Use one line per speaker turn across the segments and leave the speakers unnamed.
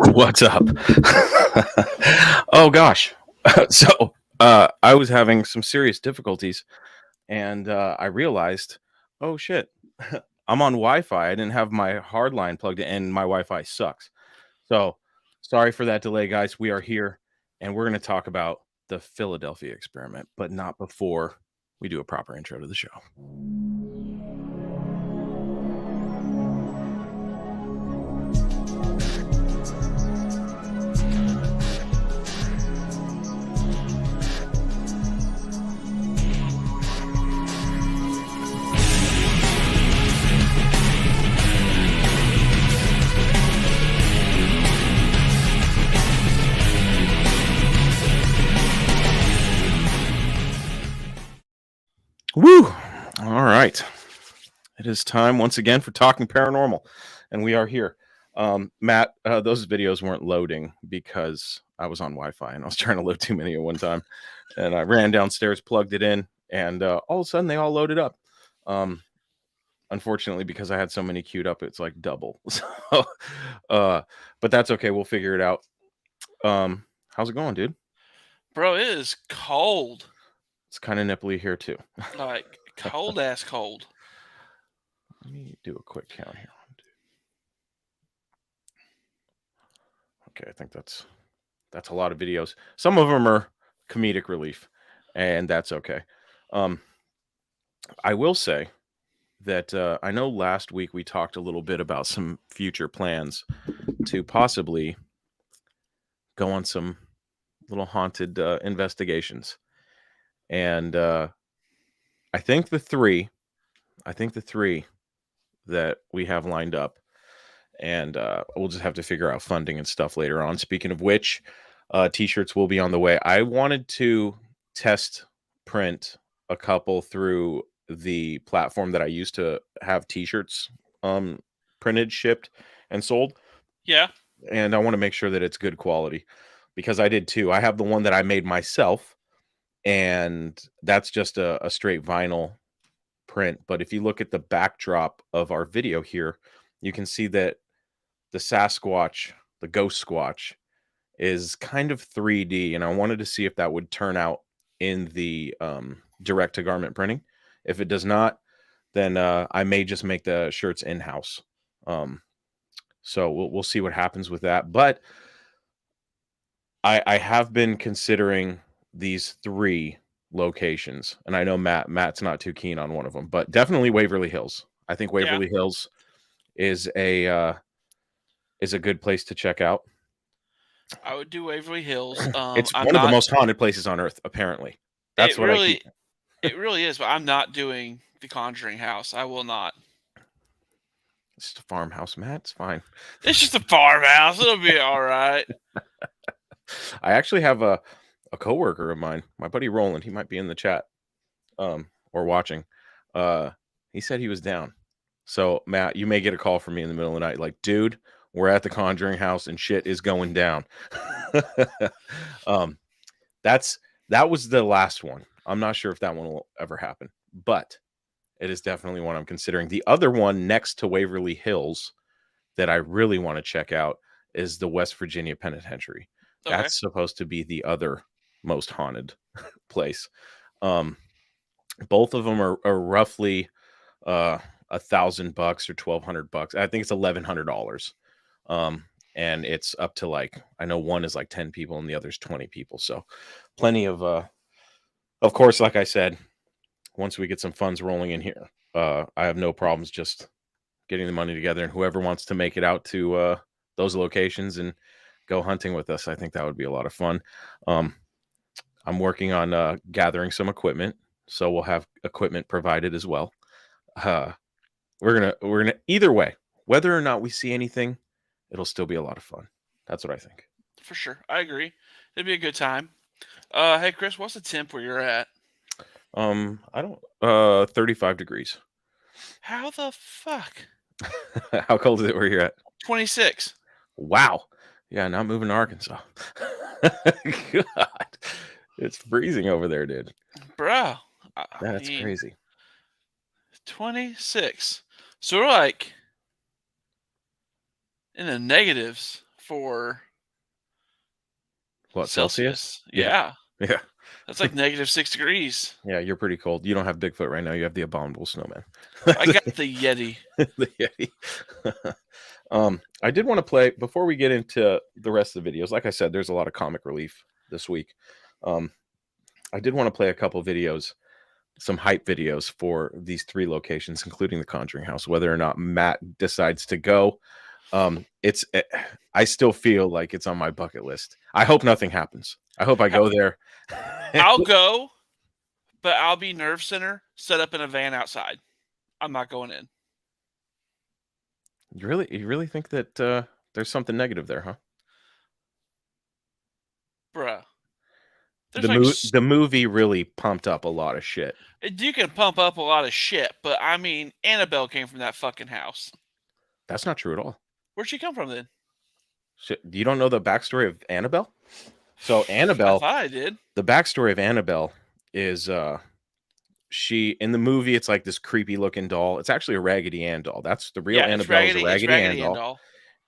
What's up? Oh gosh. So I was having some serious difficulties, and I realized, oh shit, I'm on Wi-Fi. I didn't have my hard line plugged in, and my Wi-Fi sucks. So sorry for that delay, guys. We are here, and we're going to talk about the Philadelphia experiment, but not before we do a proper intro to the show. Woo! All right. It is time once again for Talking Paranormal, and we are here. Matt, those videos weren't loading because I was on Wi-Fi and I was trying to load too many at one time, and I ran downstairs, plugged it in, and all of a sudden they all loaded up. Unfortunately, because I had so many queued up, it's like double. So, but that's okay. We'll figure it out. How's it going, dude?
Bro, it is cold.
It's kind of nipply here too.
Like, cold ass cold.
Let me do a quick count here. Okay, I think that's a lot of videos. Some of them are comedic relief, and that's okay. I will say that I know last week we talked a little bit about some future plans to possibly go on some little haunted investigations, and I think the three that we have lined up, and we'll just have to figure out funding and stuff later on. Speaking of which, t-shirts will be on the way. I wanted to test print a couple through the platform that I used to have t-shirts printed, shipped, and sold.
Yeah.
And I want to make sure that it's good quality, because I did too. I have the one that I made myself, and that's just a straight vinyl print. But if you look at the backdrop of our video here, you can see that the Sasquatch, the Ghost Squatch, is kind of 3D, and I wanted to see if that would turn out in the direct to garment printing. If it does not, then I may just make the shirts in-house. So we'll see what happens with that. But I have been considering these three locations, and I know Matt's not too keen on one of them, but definitely Waverly Hills. I think Waverly Hills is a good place to check out.
I would do Waverly Hills.
It's
I'm
one of the
not.
most haunted places on earth, apparently. That's
It
what I keep.
really, it really is. But I'm not doing the Conjuring house. I will not.
It's just a farmhouse, Matt. It's fine.
It's just a farmhouse. It'll be all right.
I actually have a coworker of mine, my buddy Roland. He might be in the chat, or watching. He said he was down. So Matt, you may get a call from me in the middle of the night, like, dude, we're at the Conjuring house and shit is going down. That was the last one. I'm not sure if that one will ever happen, but it is definitely one I'm considering. The other one next to Waverly Hills that I really want to check out is the West Virginia Penitentiary.
Okay.
That's supposed to be the other most haunted place. Both of them are roughly $1,000 or $1,200. I think it's $1,100. And it's up to, like, I know one is like 10 people and the other's 20 people. So plenty of course, like I said, once we get some funds rolling in here, I have no problems just getting the money together, and whoever wants to make it out to those locations and go hunting with us, I think that would be a lot of fun. I'm working on gathering some equipment, so we'll have equipment provided as well. We're gonna either way, whether or not we see anything, it'll still be a lot of fun. That's what I think.
For sure, I agree. It'd be a good time. Hey Chris, what's the temp where you're at?
I don't 35 degrees.
How the fuck?
How cold is it where you're at?
26.
Wow. Yeah, not moving to Arkansas. God, it's freezing over there, dude.
Bro,
That's crazy.
26. So we're like in the negatives for
What, Celsius? Yeah.
Yeah.
Yeah.
That's like -6 degrees.
Yeah, you're pretty cold. You don't have Bigfoot right now. You have the abominable snowman.
I got the Yeti.
The Yeti. I did want to play before we get into the rest of the videos. Like I said, there's a lot of comic relief this week. I did want to play a couple videos, some hype videos for these 3 locations, including the Conjuring House. Whether or not Matt decides to go, I still feel like it's on my bucket list. I hope nothing happens. I hope I go there.
I'll go, but I'll be nerve center set up in a van outside. I'm not going in.
You really think that there's something negative there, huh?
Bruh.
The movie really pumped up a lot of shit.
You can pump up a lot of shit, but I mean, Annabelle came from that fucking house.
That's not true at all.
Where'd she come from then?
Shit, you don't know the backstory of Annabelle? So Annabelle,
I thought I did.
The backstory of Annabelle is she in the movie, it's like this creepy looking doll. It's actually a Raggedy Ann doll. That's the real Annabelle, is a Raggedy Ann doll.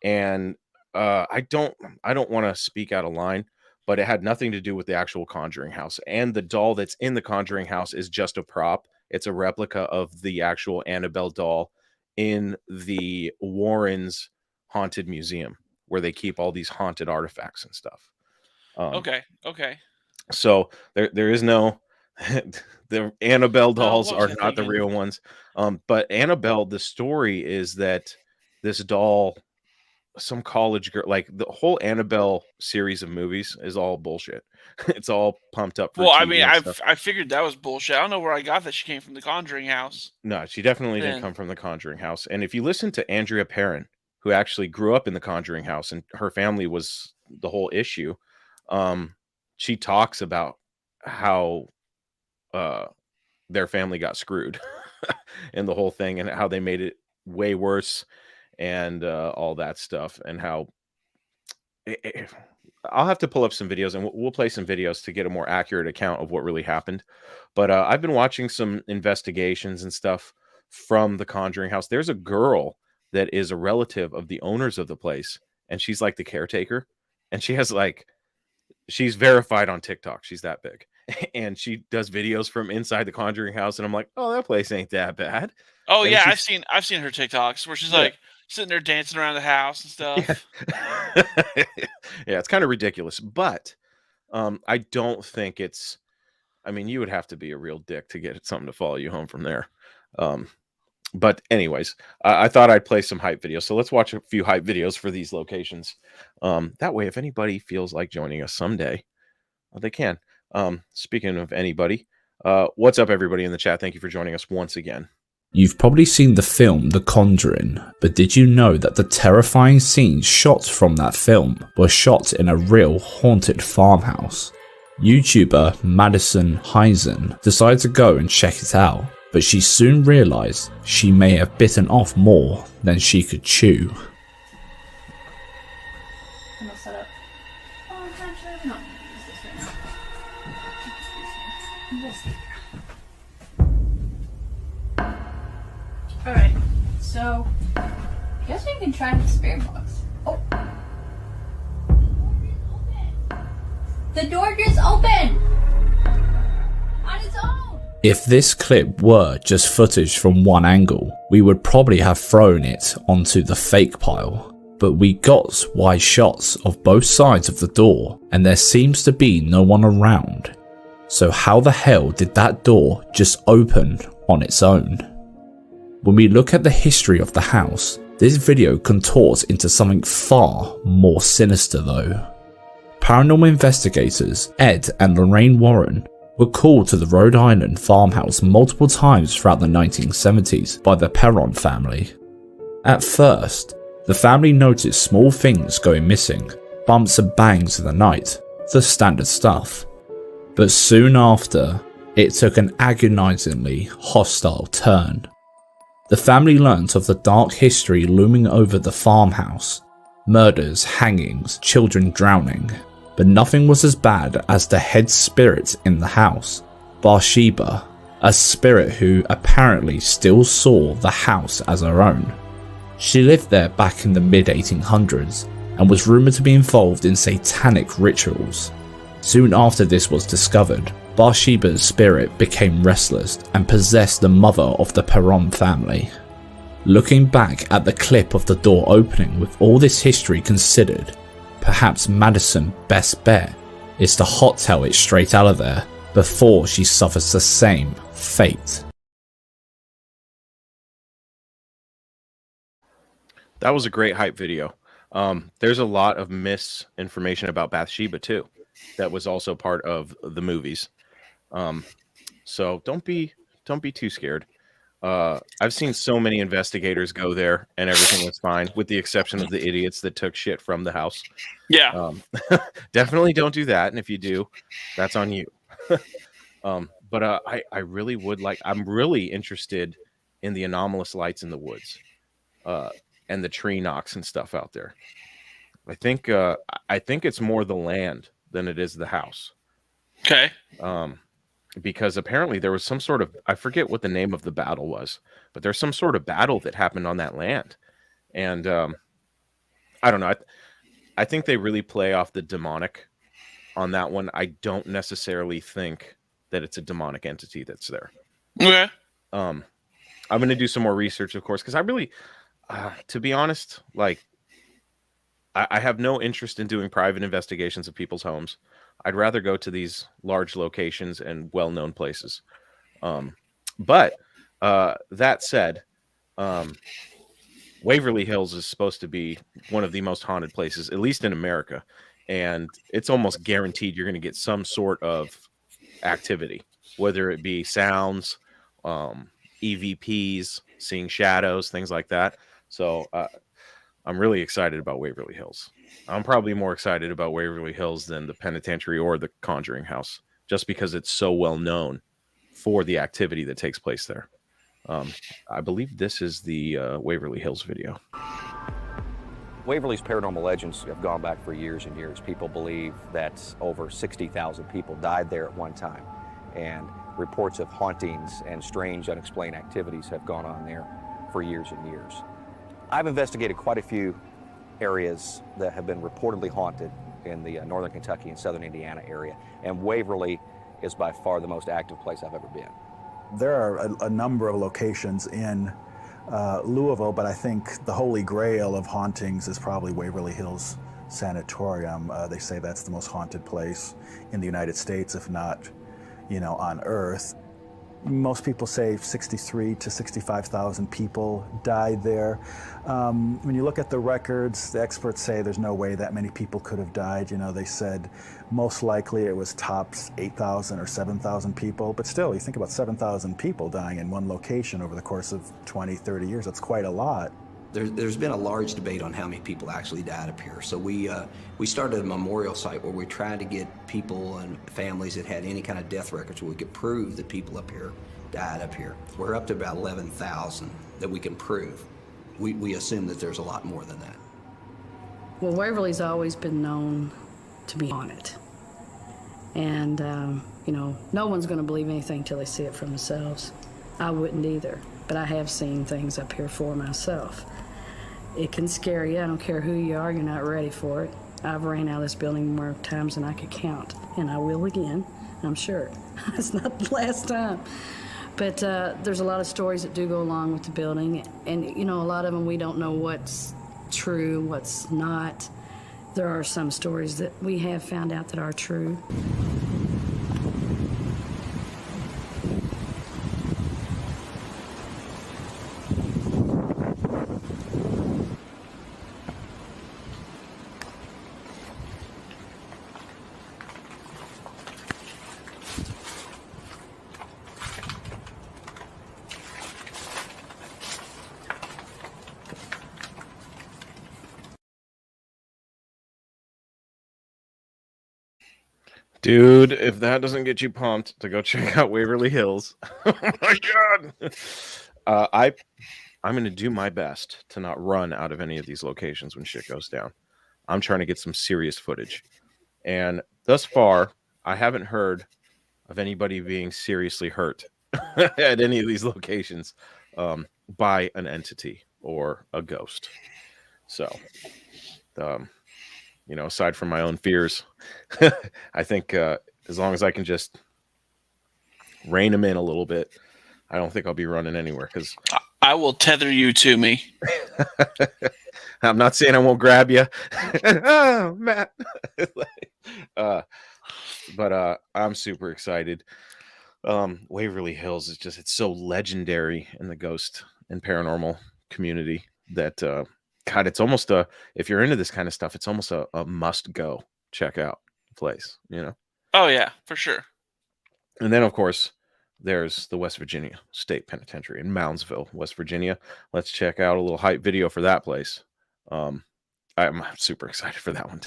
And I don't want to speak out of line, but it had nothing to do with the actual Conjuring House. And the doll that's in the Conjuring House is just a prop. It's a replica of the actual Annabelle doll in the Warrens Haunted Museum, where they keep all these haunted artifacts and stuff.
Okay.
So there is no the Annabelle dolls are not the real ones. But Annabelle, the story is that this doll, some college girl, like the whole Annabelle series of movies is all bullshit. It's all pumped up for
Well,
TV
I mean,
stuff.
I figured that was bullshit. I don't know where I got that she came from the Conjuring House.
No, she definitely didn't come from the Conjuring House. And if you listen to Andrea Perrin, who actually grew up in the Conjuring House, and her family was the whole issue, she talks about how their family got screwed and the whole thing, and how they made it way worse, and all that stuff, and how I'll have to pull up some videos, and we'll play some videos to get a more accurate account of what really happened. But I've been watching some investigations and stuff from the Conjuring House. There's a girl that is a relative of the owners of the place, and she's like the caretaker, and she has like, she's verified on TikTok. She's that big. And she does videos from inside the Conjuring House, and I'm like, oh, that place ain't that bad.
Oh,
and
yeah, I've seen her TikToks where she's like sitting there dancing around the house and stuff.
Yeah, it's kind of ridiculous, but I don't think it's, I mean, you would have to be a real dick to get something to follow you home from there. But anyways, I thought I'd play some hype videos. So let's watch a few hype videos for these locations. That way, if anybody feels like joining us someday, they can. Speaking of anybody, what's up, everybody in the chat? Thank you for joining us once again.
You've probably seen the film The Conjuring, but did you know that the terrifying scenes shot from that film were shot in a real haunted farmhouse? YouTuber Madison Heisen decided to go and check it out, but she soon realized she may have bitten off more than she could chew.
Alright, so I guess we can try the spirit box. Oh! The door just opened! On its own!
If this clip were just footage from one angle, we would probably have thrown it onto the fake pile. But we got wide shots of both sides of the door, and there seems to be no one around. So how the hell did that door just open on its own? When we look at the history of the house, this video contorts into something far more sinister though. Paranormal investigators Ed and Lorraine Warren were called to the Rhode Island farmhouse multiple times throughout the 1970s by the Perron family. At first, the family noticed small things going missing, bumps and bangs in the night, the standard stuff. But soon after, it took an agonizingly hostile turn. The family learnt of the dark history looming over the farmhouse. Murders, hangings, children drowning. But nothing was as bad as the head spirit in the house, Bathsheba, a spirit who apparently still saw the house as her own. She lived there back in the mid-1800s and was rumoured to be involved in satanic rituals. Soon after this was discovered, Bathsheba's spirit became restless and possessed the mother of the Perron family. Looking back at the clip of the door opening with all this history considered, perhaps Madison's best bet is to hot-tail it straight out of there before she suffers the same fate.
That was a great hype video. There's a lot of misinformation about Bathsheba too. That was also part of the movies. So don't be too scared. I've seen so many investigators go there and everything was fine, with the exception of the idiots that took shit from the house.
Yeah.
Definitely don't do that. And if you do, that's on you. But I really would like, I'm really interested in the anomalous lights in the woods, and the tree knocks and stuff out there. I think it's more the land than it is the house.
Okay.
Because apparently there was some sort of, I forget what the name of the battle was, but there's some sort of battle that happened on that land. And I don't know. I think they really play off the demonic on that one. I don't necessarily think that it's a demonic entity that's there.
Okay.
I'm going to do some more research, of course, because I really, to be honest, like, I have no interest in doing private investigations of people's homes. I'd rather go to these large locations and well-known places. But that said, Waverly Hills is supposed to be one of the most haunted places, at least in America. And it's almost guaranteed you're going to get some sort of activity, whether it be sounds, EVPs, seeing shadows, things like that. So I'm really excited about Waverly Hills. I'm probably more excited about Waverly Hills than the penitentiary or the Conjuring House, just because it's so well known for the activity that takes place there. I believe this is the Waverly Hills video.
Waverly's paranormal legends have gone back for years and years. People believe that over 60,000 people died there at one time, and reports of hauntings and strange unexplained activities have gone on there for years and years. I've investigated quite a few areas that have been reportedly haunted in the northern Kentucky and southern Indiana area, and Waverly is by far the most active place I've ever been.
There are a number of locations in Louisville, but I think the holy grail of hauntings is probably Waverly Hills Sanatorium. They say that's the most haunted place in the United States, if not, on Earth. Most people say 63 to 65,000 people died there. When you look at the records, the experts say there's no way that many people could have died. They said most likely it was tops 8,000 or 7,000 people. But still, you think about 7,000 people dying in one location over the course of 20, 30 years. That's quite a lot.
There's been a large debate on how many people actually died up here. So we started a memorial site where we tried to get people and families that had any kind of death records where we could prove that people up here died up here. We're up to about 11,000 that we can prove. We assume that there's a lot more than that.
Well, Waverly's always been known to be haunted. And, no one's going to believe anything till they see it for themselves. I wouldn't either, but I have seen things up here for myself. It can scare you. I don't care who you are, you're not ready for it. I've ran out of this building more times than I could count, and I will again, I'm sure. It's not the last time. But there's a lot of stories that do go along with the building, and a lot of them we don't know what's true, what's not. There are some stories that we have found out that are true.
Dude, if that doesn't get you pumped to go check out Waverly Hills, oh my God. I'm going to do my best to not run out of any of these locations when shit goes down. I'm trying to get some serious footage. And thus far, I haven't heard of anybody being seriously hurt at any of these locations by an entity or a ghost. So, you know, aside from my own fears, I think as long as I can just rein them in a little bit, I don't think I'll be running anywhere, because
I will tether you to me.
I'm not saying I won't grab you. Oh, Matt. But I'm super excited. Waverly Hills is just, it's so legendary in the ghost and paranormal community that God, it's almost if you're into this kind of stuff, it's almost a must go check out place, you know.
Oh yeah, for sure.
And then of course there's the West Virginia State Penitentiary in Moundsville, West Virginia. Let's check out a little hype video for that place. I'm super excited for that one.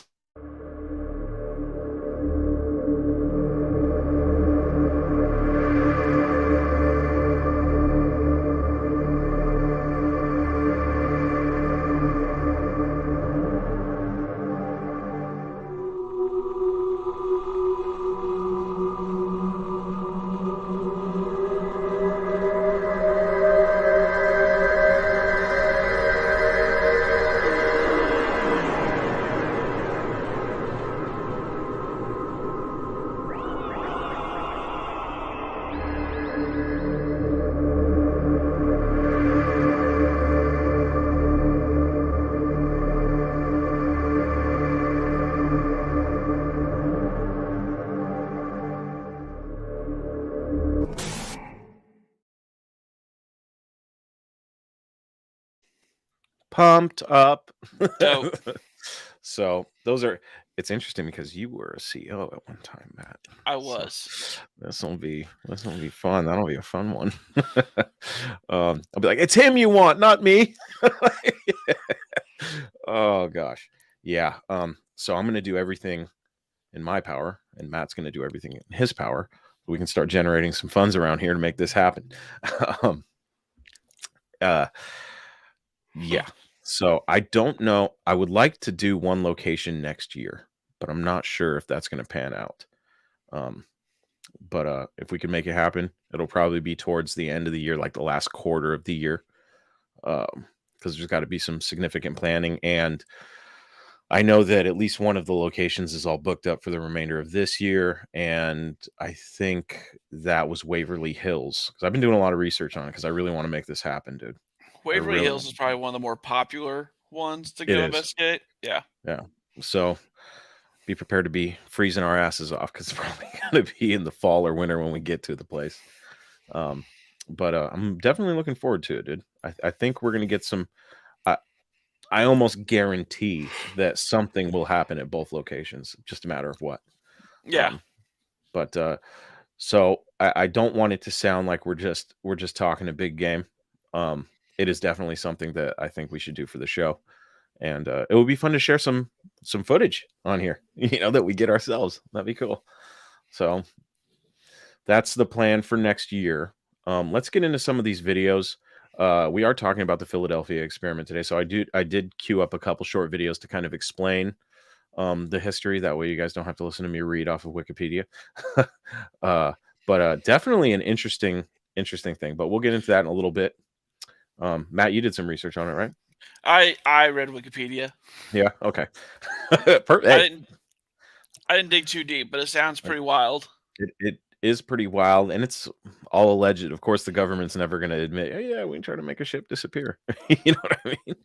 Pumped up.
Dope.
So those are, it's interesting because you were a CEO at one time, Matt.
I was.
This will be fun. That'll be a fun one. I'll be like, it's him you want, not me. Oh gosh. Yeah. So I'm gonna do everything in my power, and Matt's gonna do everything in his power, so we can start generating some funds around here to make this happen. Yeah. So I don't know. I would like to do one location next year, but I'm not sure if that's going to pan out. But if we can make it happen, it'll probably be towards the end of the year, like the last quarter of the year, because there's got to be some significant planning. And I know that at least one of the locations is all booked up for the remainder of this year. And I think that was Waverly Hills, because I've been doing a lot of research on it because I really want to make this happen, dude.
Waverly
really
Hills is probably one of the more popular ones to
It
go
is.
investigate. Yeah.
Yeah. So be prepared to be freezing our asses off, because it's probably going to be in the fall or winter when we get to the place. But I'm definitely looking forward to it, dude. I think we're going to get some. I almost guarantee that something will happen at both locations. Just a matter of what.
Yeah.
So I don't want it to sound like we're just talking a big game. It is definitely something that I think we should do for the show, and it would be fun to share some footage on here, you know, that we get ourselves. That'd be cool. So that's the plan for next year. Let's get into some of these videos. We are talking about the Philadelphia experiment today, so I did queue up a couple short videos to kind of explain the history. That way you guys don't have to listen to me read off of Wikipedia. But definitely an interesting thing, but we'll get into that in a little bit. Matt, you did some research on it, right?
I read Wikipedia.
Yeah. Okay.
I didn't dig too deep, but it sounds pretty wild.
It is pretty wild, and it's all alleged. Of course, the government's never going to admit, oh, yeah, we can try to make a ship disappear. You know what I mean?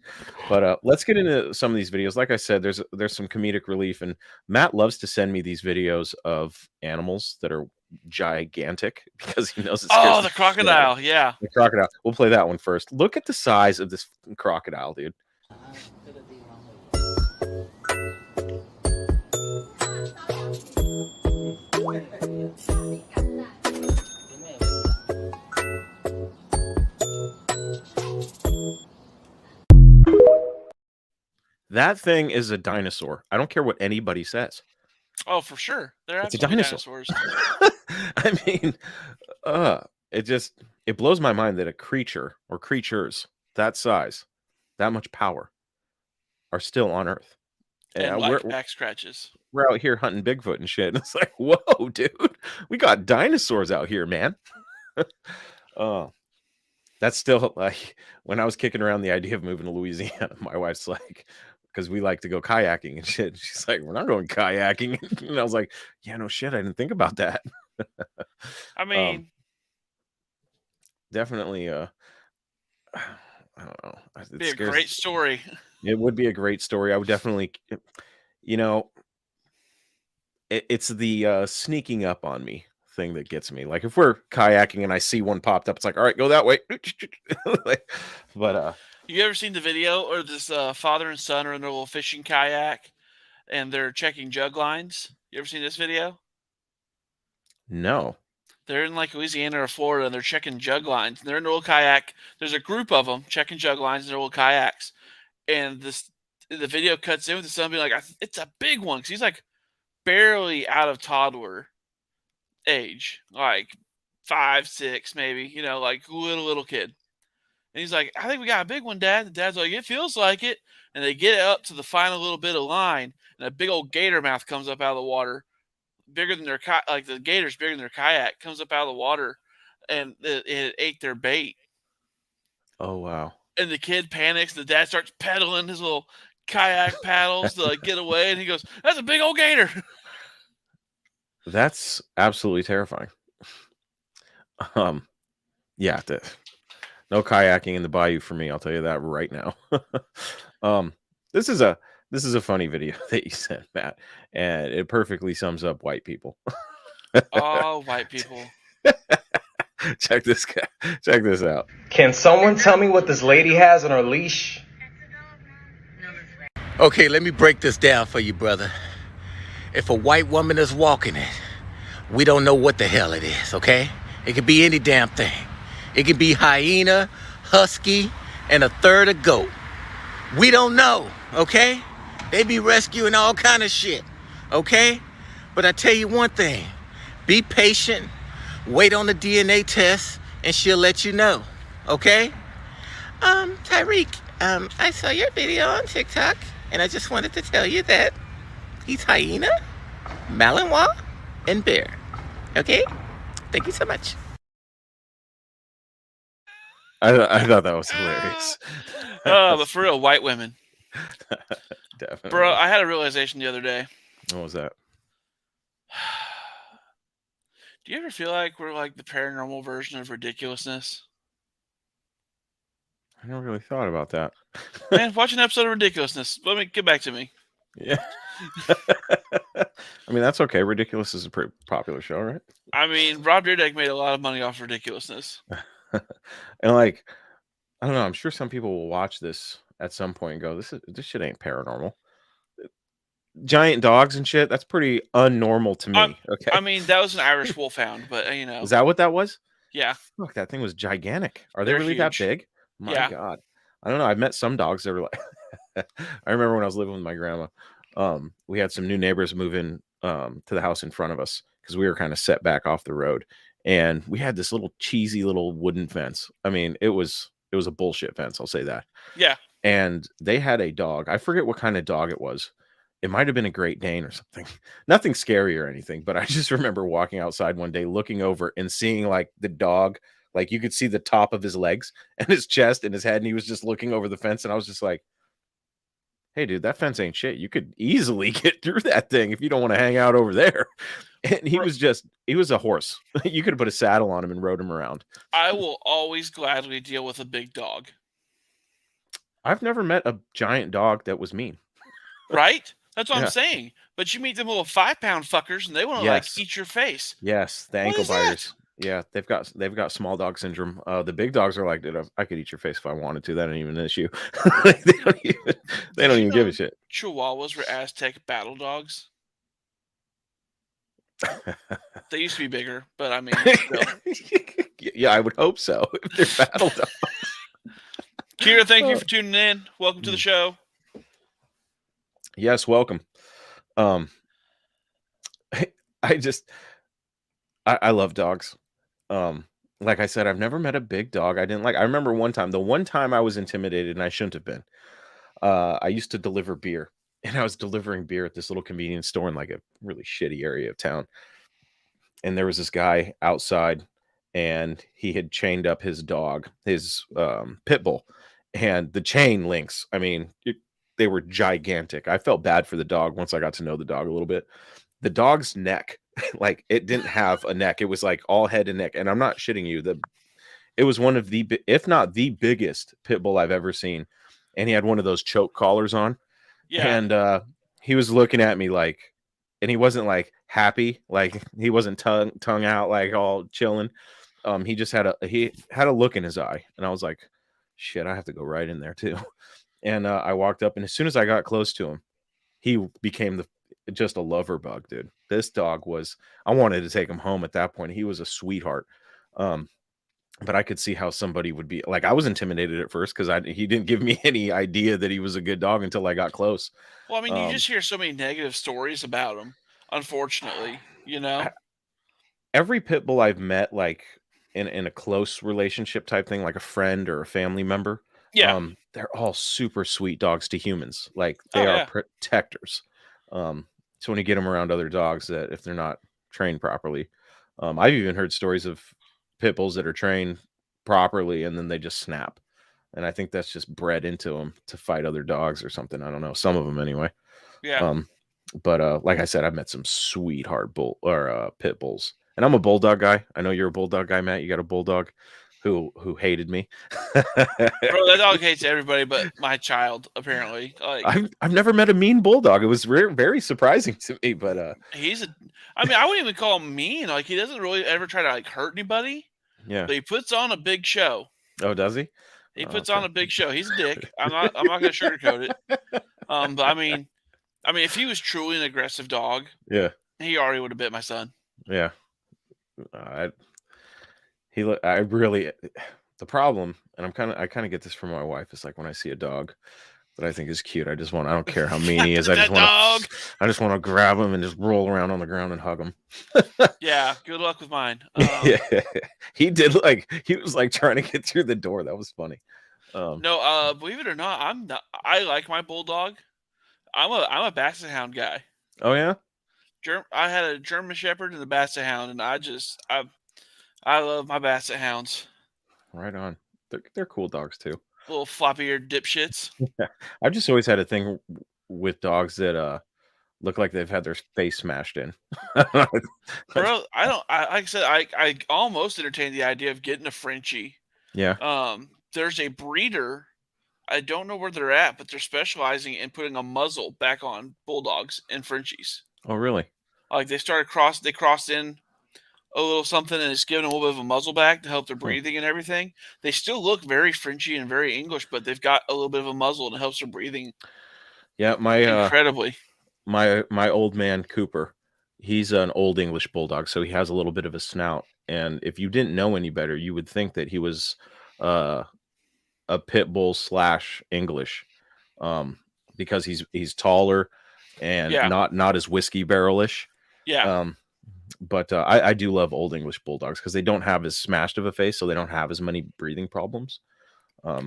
But let's get into some of these videos. Like I said, there's some comedic relief, and Matt loves to send me these videos of animals that are gigantic because he knows it's
the crocodile. Yeah.
The crocodile. We'll play that one first. Look at the size of this crocodile, dude. That thing is a dinosaur. I don't care what anybody says.
Oh, for sure. They're
It's a
absolutely
dinosaur.
dinosaurs.
I mean, it blows my mind that a creature or creatures that size, that much power, are still on Earth.
And like back scratches.
We're out here hunting Bigfoot and shit. And it's like, whoa, dude, we got dinosaurs out here, man. That's still like when I was kicking around the idea of moving to Louisiana, my wife's like, because we like to go kayaking and shit. She's like, we're not going kayaking. And I was like, yeah, no shit. I didn't think about that.
I mean,
definitely, I don't know.
it'd be a great story.
It would be a great story. I would definitely, it's the sneaking up on me thing that gets me. Like if we're kayaking and I see one popped up, it's like, all right, go that way. But
you ever seen the video or this father and son are in a little fishing kayak and they're checking jug lines? You ever seen this video?
no.
They're in like Louisiana or Florida and they're checking jug lines. And they're in a little kayak. There's a group of them checking jug lines in their little kayaks. And the video cuts in with the son being like, it's a big one. Because he's like barely out of toddler age. Like 5, 6 maybe. Like little kid. And he's like, I think we got a big one, Dad. And Dad's like, it feels like it. And they get up to the final little bit of line. And a big old gator mouth comes up out of the water. Bigger than their like the gator's bigger than their kayak, comes up out of the water, and it ate their bait.
Oh wow!
And the kid panics. The dad starts pedaling his little kayak paddles to like get away, and he goes, "That's a big old gator."
That's absolutely terrifying. Yeah, no kayaking in the bayou for me. I'll tell you that right now. This is a funny video that you sent, Matt, and it perfectly sums up white people.
Oh, white people.
Check this out.
Can someone tell me what this lady has on her leash?
Okay, let me break this down for you, brother. If a white woman is walking it, we don't know what the hell it is, okay? It could be any damn thing. It could be hyena, husky, and a third of goat. We don't know, okay? They be rescuing all kind of shit, okay? But I tell you one thing, be patient, wait on the DNA test, and she'll let you know, okay? Tyreek, I saw your video on TikTok, and I just wanted to tell you that he's hyena, Malinois, and bear, okay? Thank you so much.
I thought that was hilarious.
But for real, white women.
Definitely.
Bro, I had a realization the other day.
What was that?
Do you ever feel like we're like the paranormal version of ridiculousness?
I never really thought about that.
Man, watch an episode of Ridiculousness. Let me get back to me.
Yeah. I mean, that's okay. Ridiculous is a pretty popular show, right?
I mean, Rob Dyrdek made a lot of money off Ridiculousness.
And like, I don't know. I'm sure some people will watch this at some point and go, "This shit ain't paranormal." Giant dogs and shit. That's pretty unnormal to me. Okay.
I mean, that was an Irish wolfhound, but
Is that what that was?
Yeah.
Fuck, that thing was gigantic. Are they
They're
really that
huge.
big? My
Yeah.
God. I don't know. I've met some dogs that were like, I remember when I was living with my grandma, we had some new neighbors move in to the house in front of us because we were kind of set back off the road. And we had this little cheesy little wooden fence. I mean, it was a bullshit fence. I'll say that.
Yeah.
And they had a dog. I forget what kind of dog it was. It might have been a Great Dane or something. Nothing scary or anything. But I just remember walking outside one day, looking over and seeing like the dog, like you could see the top of his legs and his chest and his head. And he was just looking over the fence. And I was just like, hey, dude, that fence ain't shit. You could easily get through that thing if you don't want to hang out over there. And he was a horse. You could have put a saddle on him and rode him around.
I will always gladly deal with a big dog.
I've never met a giant dog that was mean.
Right? That's what I'm saying. But you meet them little 5-pound fuckers and they want to like eat your face.
Yes, the ankle biters. Yeah, they've got small dog syndrome. The big dogs are like, dude, I could eat your face if I wanted to. That ain't even an issue. they don't even give a shit.
Chihuahuas were Aztec battle dogs. They used to be bigger, but I mean,
yeah, I would hope so. If they're battle dogs.
Kira, thank you for tuning in. Welcome to the show.
Yes, welcome. I love dogs. Like I said, I've never met a big dog I didn't like. I remember the one time I was intimidated and I shouldn't have been. I used to deliver beer, and I was delivering beer at this little convenience store in like a really shitty area of town. And there was this guy outside, and he had chained up his dog, his pit bull, and the chain links. I mean, they were gigantic. I felt bad for the dog once I got to know the dog a little bit. The dog's neck, like it didn't have a neck. It was like all head and neck. And I'm not shitting you. It was one of the, if not the biggest pit bull I've ever seen. And he had one of those choke collars on.
Yeah.
And he was looking at me like, and he wasn't like happy. Like he wasn't tongue out, like all chilling. He just had a look in his eye. And I was like, shit, I have to go right in there too. And I walked up, and as soon as I got close to him, he became just a lover bug, dude. This dog was, I wanted to take him home at that point. He was a sweetheart. But I could see how somebody would be like, I was intimidated at first because he didn't give me any idea that he was a good dog until I got close.
Well, I mean, you just hear so many negative stories about him, unfortunately, you know?
Every pit bull I've met, like in a close relationship type thing, like a friend or a family member,
Yeah.
they're all super sweet dogs to humans. Like they are protectors. So when you get them around other dogs, that if they're not trained properly, I've even heard stories of pit bulls that are trained properly and then they just snap. And I think that's just bred into them to fight other dogs or something. I don't know. Some of them anyway.
Yeah.
But like I said, I've met some sweetheart pit bulls. And I'm a bulldog guy. I know you're a bulldog guy, Matt. You got a bulldog who hated me.
Bro, that dog hates everybody but my child, apparently. Like,
I've never met a mean bulldog. It was very surprising to me, but
I mean, I wouldn't even call him mean. Like, he doesn't really ever try to like hurt anybody.
Yeah.
But he puts on a big show.
Oh, does he?
He puts on a big show. He's a dick. I'm not gonna sugarcoat it. But I mean, if he was truly an aggressive dog,
yeah,
he already would have bit my son.
Yeah. The problem, and I kind of get this from my wife, is like when I see a dog that I think is cute, I don't care how mean he is. I just want to grab him and just roll around on the ground and hug him.
Yeah. Good luck with mine.
Yeah. He was like trying to get through the door. That was funny.
No, believe it or not, I like my bulldog. I'm a Basset Hound guy.
Oh yeah.
I had a German Shepherd and a Basset Hound, and I love my Basset Hounds.
Right on. They're cool dogs too.
Little floppy-eared dipshits.
Yeah. I've just always had a thing with dogs that look like they've had their face smashed in.
Bro, like I said, I almost entertained the idea of getting a Frenchie.
Yeah.
There's a breeder. I don't know where they're at, but they're specializing in putting a muzzle back on bulldogs and Frenchies.
Oh, really?
Like they crossed in a little something and it's giving them a little bit of a muzzle back to help their breathing and everything. They still look very Frenchy and very English, but they've got a little bit of a muzzle and it helps their breathing.
Yeah,
incredibly.
My old man Cooper, he's an old English bulldog, so he has a little bit of a snout. And if you didn't know any better, you would think that he was a pit bull / English, because he's taller and not as whiskey barrelish.
Yeah.
But I do love old English bulldogs because they don't have as smashed of a face, so they don't have as many breathing problems.
I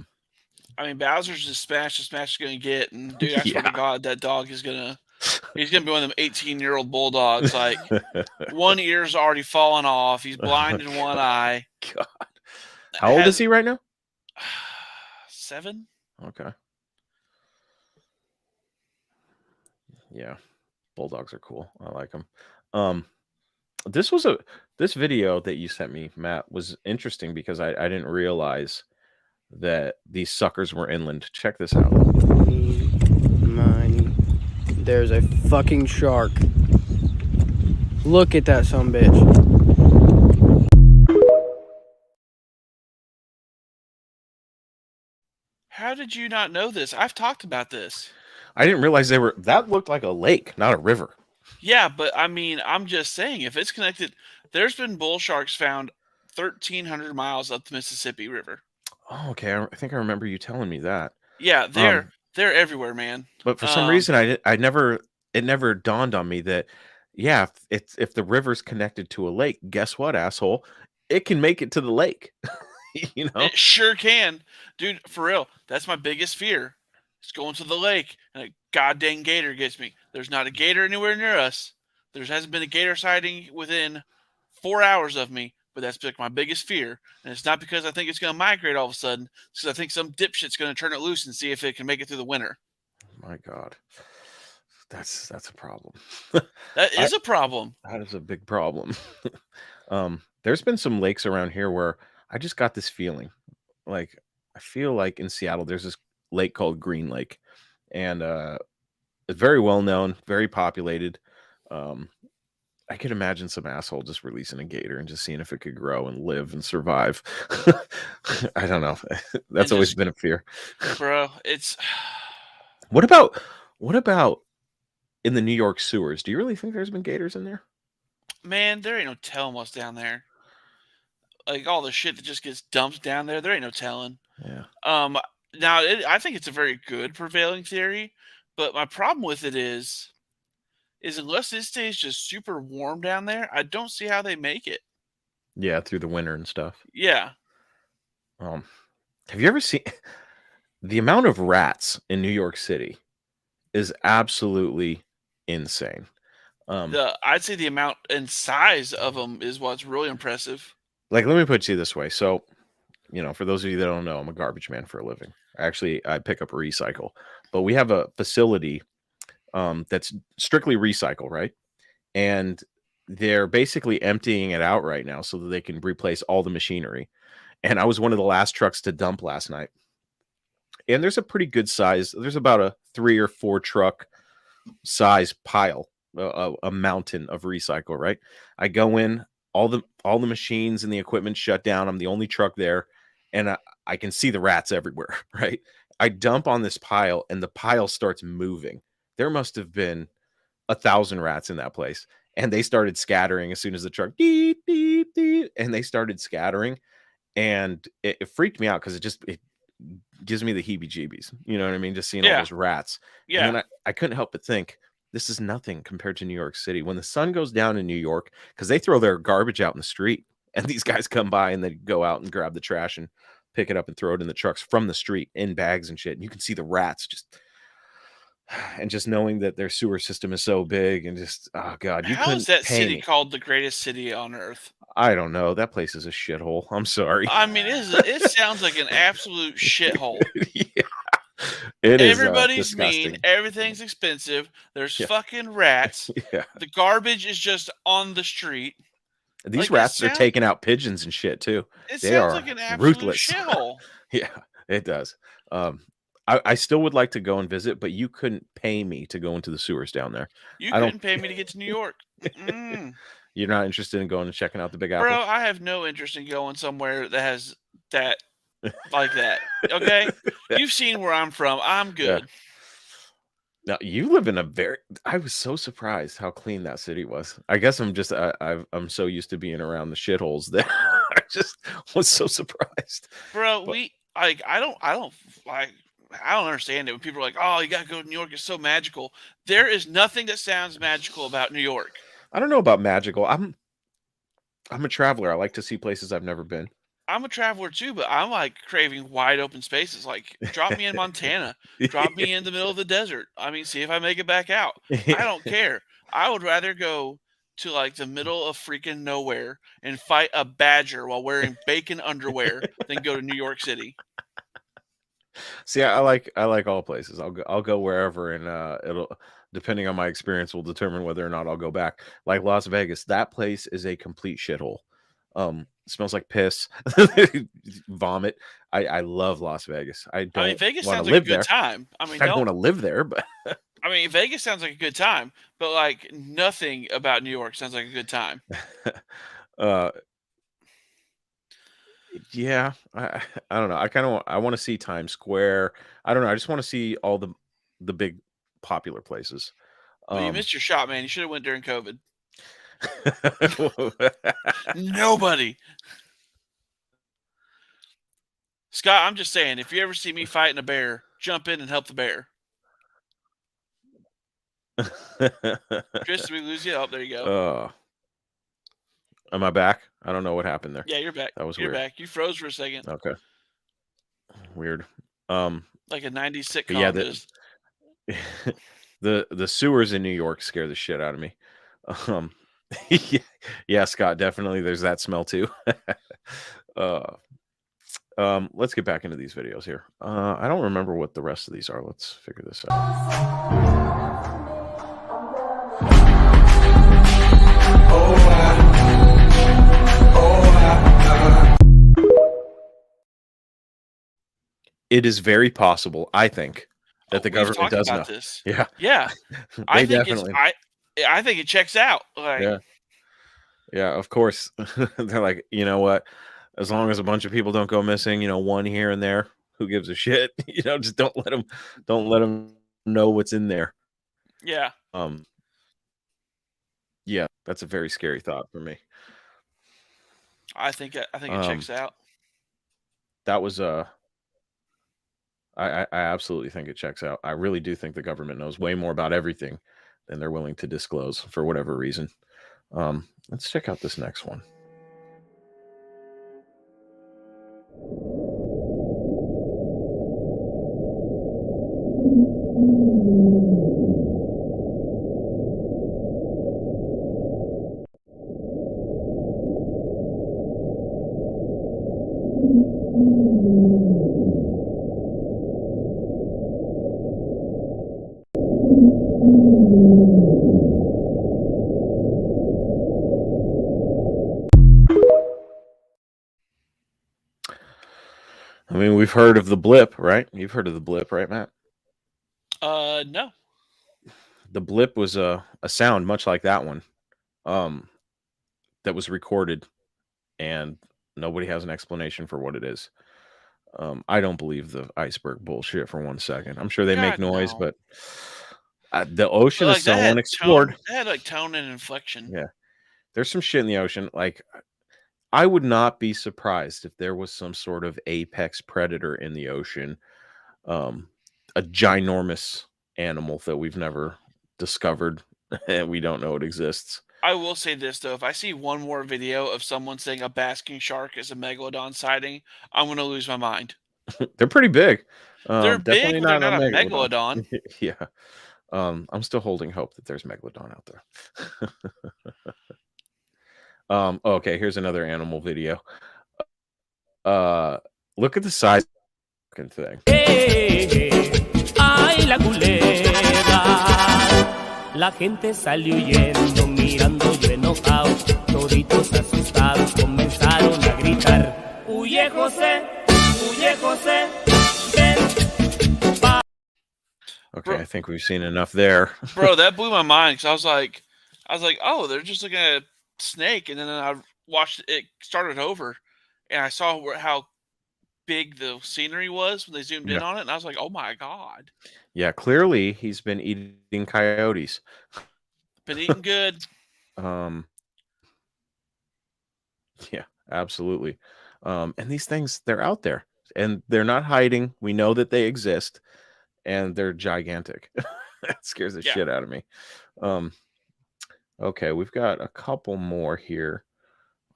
mean, Bowser's as smashed as Smash is going to get, and dude, I swear to God, that dog he's gonna be one of them 18-year-old bulldogs. Like one ear's already fallen off. He's blind in one eye.
God, how old is he right now?
7.
Okay. Yeah, bulldogs are cool. I like them. This video that you sent me, Matt, was interesting because I didn't realize that these suckers were inland. Check this out.
There's a fucking shark. Look at that sumbitch.
How did you not know this? I've talked about this.
I didn't realize that looked like a lake, not a river.
Yeah, but I mean, I'm just saying, if it's connected, there's been bull sharks found 1,300 miles up the Mississippi River.
Oh, okay. I think I remember you telling me that.
Yeah, they're everywhere, man.
But for some reason, it never dawned on me that, yeah, if the river's connected to a lake, guess what, asshole? It can make it to the lake. You know,
it sure can, dude. For real, that's my biggest fear. It's going to the lake and a goddamn gator gets me. There's not a gator anywhere near us. There hasn't been a gator sighting within 4 hours of me, but that's like my biggest fear. And it's not because I think it's going to migrate all of a sudden. It's because I think some dipshit's going to turn it loose and see if it can make it through the winter.
my God. That's a problem.
That is a problem.
That is a big problem. There's been some lakes around here where I just got this feeling. Like, I feel like in Seattle, there's this lake called Green Lake. And it's very well known, very populated. I could imagine some asshole just releasing a gator and just seeing if it could grow and live and survive. I don't know. That's always been a fear.
Bro, it's...
What about in the New York sewers? Do you really think there's been gators in there?
Man, there ain't no telling what's down there. Like, all the shit that just gets dumped down there, there ain't no telling.
Yeah.
Now, I think it's a very good prevailing theory, but my problem with it is unless it stays just super warm down there, I don't see how they make it.
Yeah, through the winter and stuff.
Yeah.
Have you ever seen the amount of rats in New York City is absolutely insane.
I'd say the amount and size of them is what's really impressive.
Like, let me put it this way. So, for those of you that don't know, I'm a garbage man for a living. Actually, I pick up recycle, but we have a facility that's strictly recycle, right? And they're basically emptying it out right now so that they can replace all the machinery. And I was one of the last trucks to dump last night. And there's a pretty good size. There's about a 3 or 4 truck size pile, a mountain of recycle, right? I go in, all the machines and the equipment shut down. I'm the only truck there, and I can see the rats everywhere, right? I dump on this pile, and the pile starts moving. There must have been 1,000 rats in that place, and they started scattering as soon as the truck deep, deep, deep, and they started scattering, and it freaked me out because it gives me the heebie-jeebies. You know what I mean? Just seeing all those rats.
Yeah.
And then I couldn't help but think, this is nothing compared to New York City. When the sun goes down in New York, because they throw their garbage out in the street, and these guys come by and they go out and grab the trash and pick it up and throw it in the trucks from the street in bags and shit. And you can see the rats just knowing that their sewer system is so big and just, oh God.
How is that city called the greatest city on earth?
I don't know. That place is a shithole. I'm sorry.
I mean, it sounds like an absolute shithole.
Yeah. It is
Everybody's
disgusting.
mean. Everything's expensive. There's fucking rats.
Yeah.
The garbage is just on the street.
These rats are taking out pigeons and shit too.
It
They
sounds
are
like an absolute
ruthless.
shithole.
Yeah, it does. I still would like to go and visit, but you couldn't pay me to go into the sewers down there.
You couldn't pay me to get to New York.
You're not interested in going and checking out the Big Apple?
Bro, I have no interest in going somewhere that has that like that. Okay? You've seen where I'm from. I'm good.
Yeah. Now, you live in I was so surprised how clean that city was. I guess I'm just I'm so used to being around the shitholes that I just was so surprised.
Bro, I don't understand it when people are like, "Oh, you got to go to New York. It's so magical." There is nothing that sounds magical about New York.
I don't know about magical. I'm a traveler. I like to see places I've never been.
I'm a traveler too, but I'm like craving wide open spaces. Like, drop me in Montana, drop me in the middle of the desert. I mean, see if I make it back out. I don't care. I would rather go to like the middle of freaking nowhere and fight a badger while wearing bacon underwear than go to New York City.
See, I like all places. I'll go wherever, and it'll, depending on my experience, will determine whether or not I'll go back. Like Las Vegas, that place is a complete shithole. Smells like piss, vomit. I love Las Vegas. I mean,
Vegas
want
sounds
to
like
live
a good
there.
time. I mean,
I don't want to live there, but
I mean, Vegas sounds like a good time, but like nothing about New York sounds like a good time.
Yeah, I don't know. I want to see Times Square. I don't know. I just want to see all the big popular places.
Well, you missed your shot, man. You should have went during COVID. Nobody. Scott, I'm just saying, if you ever see me fighting a bear, jump in and help the bear. Chris, did we lose you? Oh, there you go.
Am I back? I don't know what happened there.
Yeah, you're back.
That was
you're
weird.
Back. You froze for a second.
Okay. Weird.
Like a 90s sitcom.
Yeah, the sewers in New York scare the shit out of me. Yeah, Scott, definitely there's that smell too. Let's get back into these videos here. I don't remember what the rest of these are. Let's figure this out. It is very possible, I think, that the government does know.
This.
Yeah.
Yeah.
They definitely.
I think it checks out. Like,
yeah. Yeah, of course. They're like, you know what? As long as a bunch of people don't go missing, one here and there, who gives a shit? Just don't let them know what's in there.
Yeah.
Yeah, that's a very scary thought for me.
I think it checks out.
That was I absolutely think it checks out. I really do think the government knows way more about everything than they're willing to disclose for whatever reason. Let's check out this next one. I mean, we've heard of the blip, right? You've heard of the blip, right, Matt?
No.
The blip was a sound much like that one, that was recorded, and nobody has an explanation for what it is. I don't believe the iceberg bullshit for 1 second. I'm sure they make noise, but the ocean is so unexplored.
It had like tone and inflection.
Yeah, there's some shit in the ocean. Like, I would not be surprised if there was some sort of apex predator in the ocean, a ginormous animal that we've never discovered and we don't know it exists.
I will say this though, if I see one more video of someone saying a basking shark is a megalodon sighting, I'm gonna lose my mind.
They're pretty big.
They're
definitely
big, but
not
they're
a
not a megalodon.
Yeah. I'm still holding hope that there's megalodon out there. Okay, here's another animal video. Look at the size of the fucking thing.
Ay, la culebra. La gente salió huyendo, mirando yo enojado. Toditos asustados comenzaron a gritar. Huye José, ven.
Okay, I think we've seen enough there.
Bro, that blew my mind because I was like, oh, they're just looking at a snake, and then I watched it started over, and I saw how big the scenery was when they zoomed in on it, and I was like, oh my god.
Yeah, clearly he's been eating coyotes.
Been eating good.
Yeah, absolutely. And these things, they're out there, and they're not hiding. We know that they exist, and they're gigantic. That scares the shit out of me. Okay, we've got a couple more here.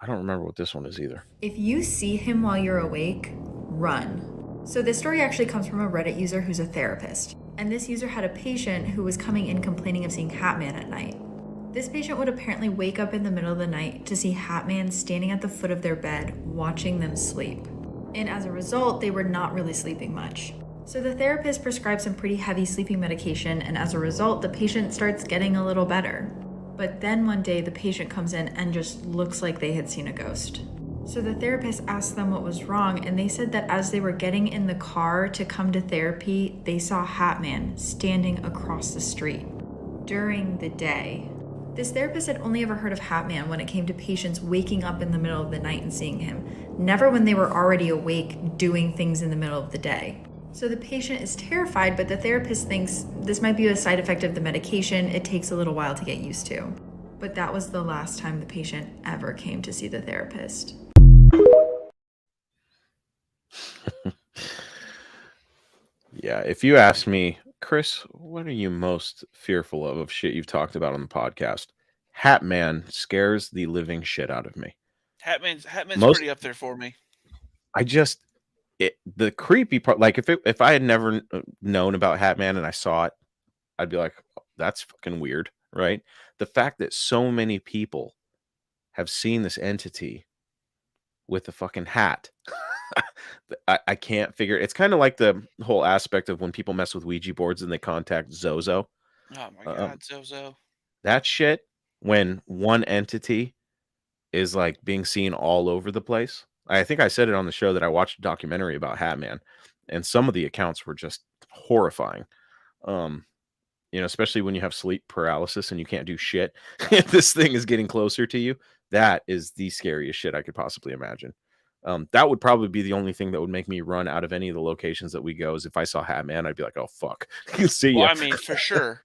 I don't remember what this one is either.
If you see him while you're awake, run. So this story actually comes from a Reddit user who's a therapist. And this user had a patient who was coming in complaining of seeing Hatman at night. This patient would apparently wake up in the middle of the night to see Hatman standing at the foot of their bed, watching them sleep. And as a result, they were not really sleeping much. So the therapist prescribed some pretty heavy sleeping medication, and as a result, the patient starts getting a little better. But then one day, the patient comes in and just looks like they had seen a ghost. So the therapist asked them what was wrong, and they said that as they were getting in the car to come to therapy, they saw Hatman standing across the street during the day. This therapist had only ever heard of Hatman when it came to patients waking up in the middle of the night and seeing him, never when they were already awake doing things in the middle of the day. So the patient is terrified, but the therapist thinks this might be a side effect of the medication. It takes a little while to get used to. But that was the last time the patient ever came to see the therapist.
Yeah, if you ask me, Chris, what are you most fearful of shit you've talked about on the podcast? Hatman scares the living shit out of me.
Hatman's pretty up there for me.
The creepy part, like if I had never known about Hatman and I saw it, I'd be like, oh, that's fucking weird, right? The fact that so many people have seen this entity with a fucking hat I can't figure. It's kind of like the whole aspect of when people mess with Ouija boards and they contact Zozo.
Oh my God, Zozo.
That shit, when one entity is like being seen all over the place. I think I said it on the show that I watched a documentary about Hat Man, and some of the accounts were just horrifying. Especially when you have sleep paralysis and you can't do shit. This thing is getting closer to you. That is the scariest shit I could possibly imagine. That would probably be the only thing that would make me run out of any of the locations that we go. Is if I saw Hat Man, I'd be like, "Oh fuck, see ya."
Well, I mean, for sure.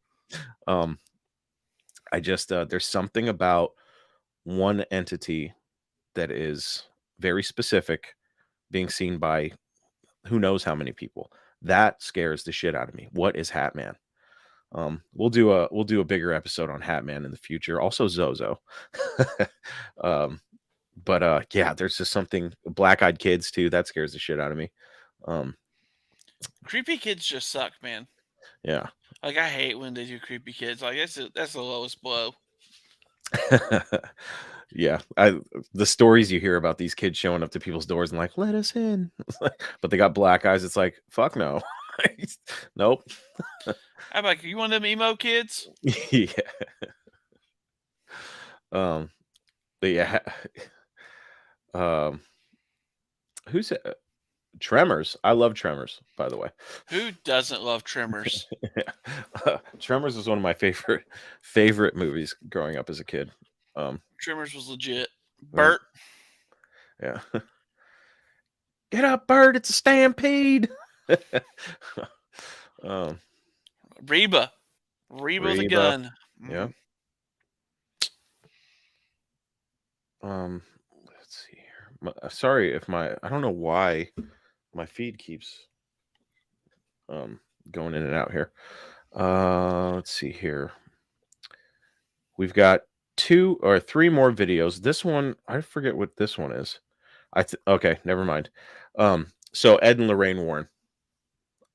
I just there's something about one entity that is very specific, being seen by who knows how many people. That scares the shit out of me. What is Hat Man? We'll do a bigger episode on Hat Man in the future. Also Zozo. But yeah, there's just something. Black-eyed kids too. That scares the shit out of me.
Creepy kids just suck, man.
Yeah.
Like, I hate when they do creepy kids. Like, that's the lowest blow.
Yeah, the stories you hear about these kids showing up to people's doors and like, let us in, but they got black eyes. It's like, fuck no. Nope.
I'm like, you one of them emo kids?
Yeah. But yeah. Who's Tremors? I love Tremors, by the way.
Who doesn't love Tremors?
Tremors was one of my favorite movies growing up as a kid.
Tremors was legit. Bert.
Yeah. Get up, Bert! It's a stampede.
Reba the gun.
Yeah. Let's see here. Sorry if I don't know why my feed keeps going in and out here. Let's see here. We've got 2 or 3 more videos. This one, I forget what this one is. Okay, never mind. So Ed and Lorraine Warren.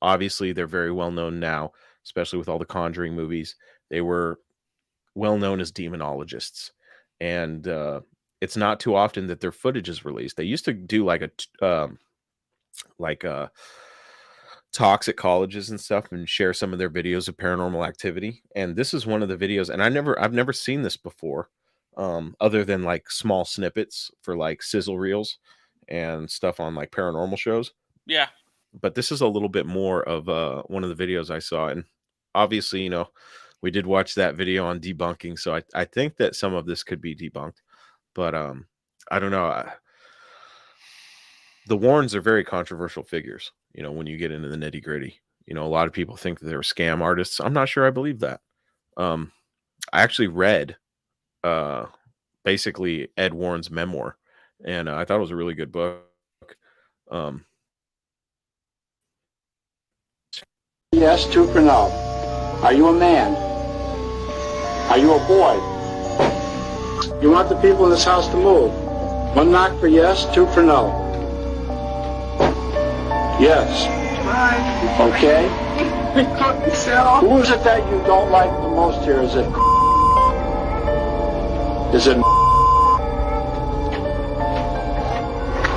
Obviously, they're very well known now, especially with all the Conjuring movies. They were well known as demonologists, and it's not too often that their footage is released. They used to do like talks at colleges and stuff and share some of their videos of paranormal activity. And this is one of the videos, and I've never seen this before, other than like small snippets for like sizzle reels and stuff on like paranormal shows.
Yeah.
But this is a little bit more of one of the videos I saw. And obviously, we did watch that video on debunking. So I think that some of this could be debunked. But I don't know. The Warrens are very controversial figures, when you get into the nitty gritty. A lot of people think that they're scam artists. I'm not sure I believe that. I actually read basically Ed Warren's memoir, and I thought it was a really good book.
Yes, 2 for no. Are you a man? Are you a boy? You want the people in this house to move? 1 knock for yes, 2 for no. Yes. Okay. Who is it that you don't like the most here? Is it?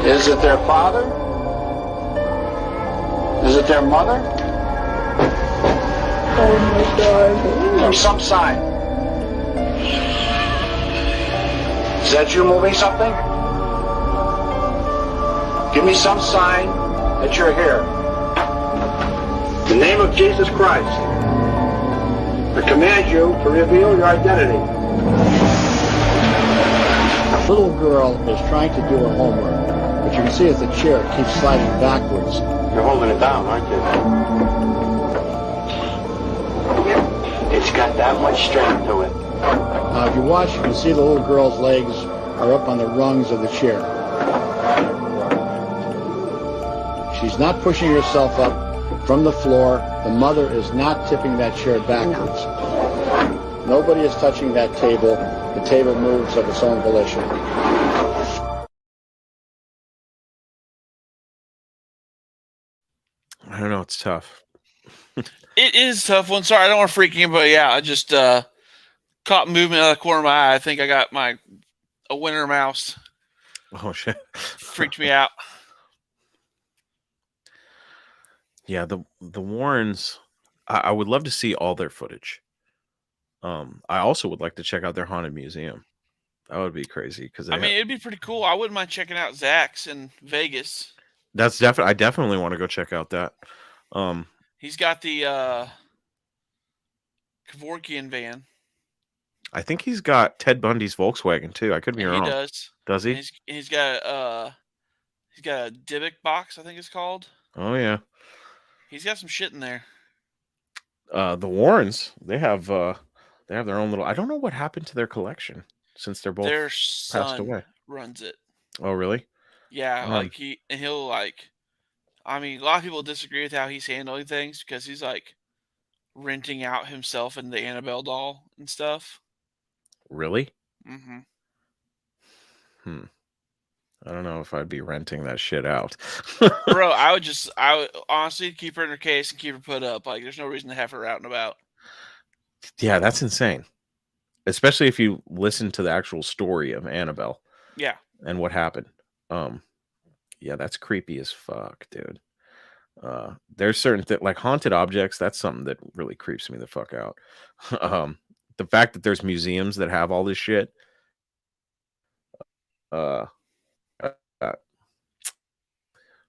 Is it their father? Is it their mother? Oh my God. Or some sign. Is that you moving something? Give me some sign that you're here. In the name of Jesus Christ, I command you to reveal your identity.
A little girl is trying to do her homework, but you can see as the chair keeps sliding backwards.
You're holding it down, aren't you? It's got that much strength to it.
If you watch, you can see the little girl's legs are up on the rungs of the chair. She's not pushing herself up from the floor. The mother is not tipping that chair backwards. Nobody is touching that table. The table moves of its own volition.
I don't know. It's tough.
It is a tough one. Sorry, I don't want to freak you, but yeah, I just caught movement out of the corner of my eye. I think I got a winter mouse.
Oh shit!
Freaked me out.
Yeah, the Warrens, I would love to see all their footage. I also would like to check out their haunted museum. That would be crazy because
I mean, it'd be pretty cool. I wouldn't mind checking out Zach's in Vegas.
that's definitely. I definitely want to go check out that.
He's got the Kevorkian van.
I think he's got Ted Bundy's Volkswagen too. I could be wrong.
He does.
Does he?
And he's got a Dybbuk box, I think it's called.
Oh yeah.
He's got some shit in there.
The Warrens, they have their own little. I don't know what happened to their collection since they're both
Their
passed
son
away.
runs it.
Oh really?
Yeah, like he'll like. I mean, a lot of people disagree with how he's handling things because he's like renting out himself and the Annabelle doll and stuff.
Really?
Mm-hmm.
I don't know if I'd be renting that shit out.
Bro, I would honestly keep her in her case and keep her put up. Like, there's no reason to have her out and about.
Yeah, that's insane. Especially if you listen to the actual story of Annabelle.
Yeah.
And what happened. Yeah, that's creepy as fuck, dude. There's certain like haunted objects, that's something that really creeps me the fuck out. The fact that there's museums that have all this shit.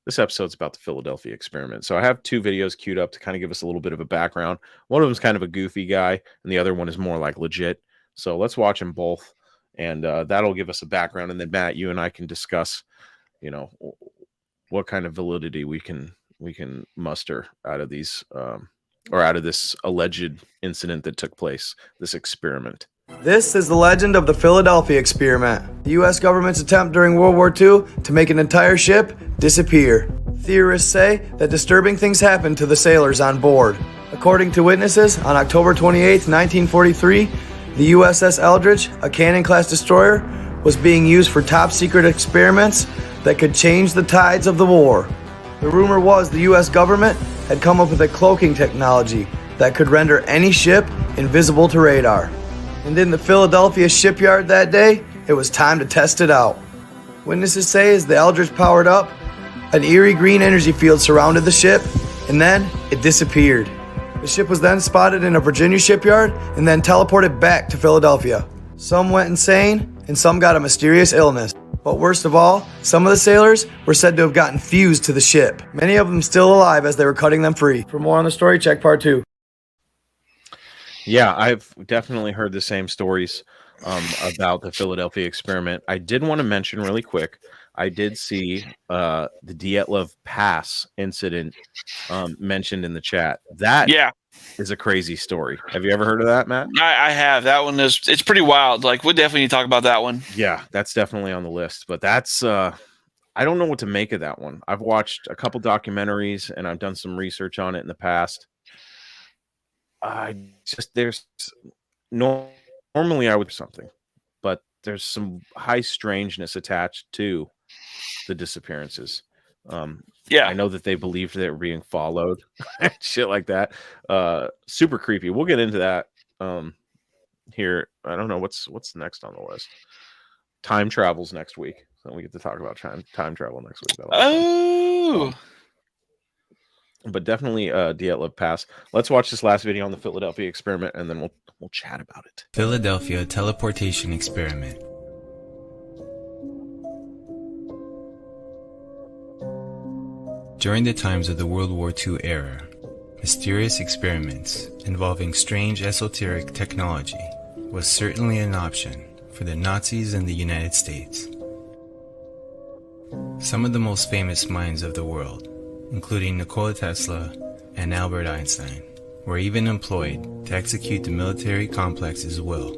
This episode's about the Philadelphia experiment. So I have 2 videos queued up to kind of give us a little bit of a background. One of them's kind of a goofy guy, and the other one is more like legit. So let's watch them both, and that'll give us a background. And then Matt, you and I can discuss, you know, what kind of validity we can muster out of these, or out of this alleged incident that took place, this experiment.
This is the legend of the Philadelphia experiment, the U.S. government's attempt during World War II to make an entire ship disappear. Theorists say that disturbing things happened to the sailors on board. According to witnesses, on October 28, 1943, the USS Eldridge, a Cannon-class destroyer, was being used for top-secret experiments that could change the tides of the war. The rumor was the U.S. government had come up with a cloaking technology that could render any ship invisible to radar. And in the Philadelphia shipyard that day, it was time to test it out. Witnesses say as the Eldridge powered up, an eerie green energy field surrounded the ship, and then it disappeared. The ship was then spotted in a Virginia shipyard and then teleported back to Philadelphia. Some went insane, and some got a mysterious illness. But worst of all, some of the sailors were said to have gotten fused to the ship. Many of them still alive as they were cutting them free. For more on the story, check part 2.
Yeah, I've definitely heard the same stories about the Philadelphia experiment. I did want to mention really quick, I did see the Dietlov Pass incident mentioned in the chat. That is a crazy story. Have you ever heard of that, Matt?
I have. That one it's pretty wild. Like, we definitely need to talk about that one.
Yeah, that's definitely on the list. But that's I don't know what to make of that one. I've watched a couple documentaries and I've done some research on it in the past. Normally I would do something, but there's some high strangeness attached to the disappearances. I know that they believed they were being followed, shit like that. Super creepy. We'll get into that here. I don't know what's next on the list. Time travel's next week, so we get to talk about time travel next week.
Oh.
But definitely Dietlov Pass. Let's watch this last video on the Philadelphia experiment, and then we'll chat about it.
Philadelphia teleportation experiment. During the times of the World War II era, mysterious experiments involving strange esoteric technology was certainly an option for the Nazis in the United States. Some of the most famous minds of the world, including Nikola Tesla and Albert Einstein, were even employed to execute the military complex's will,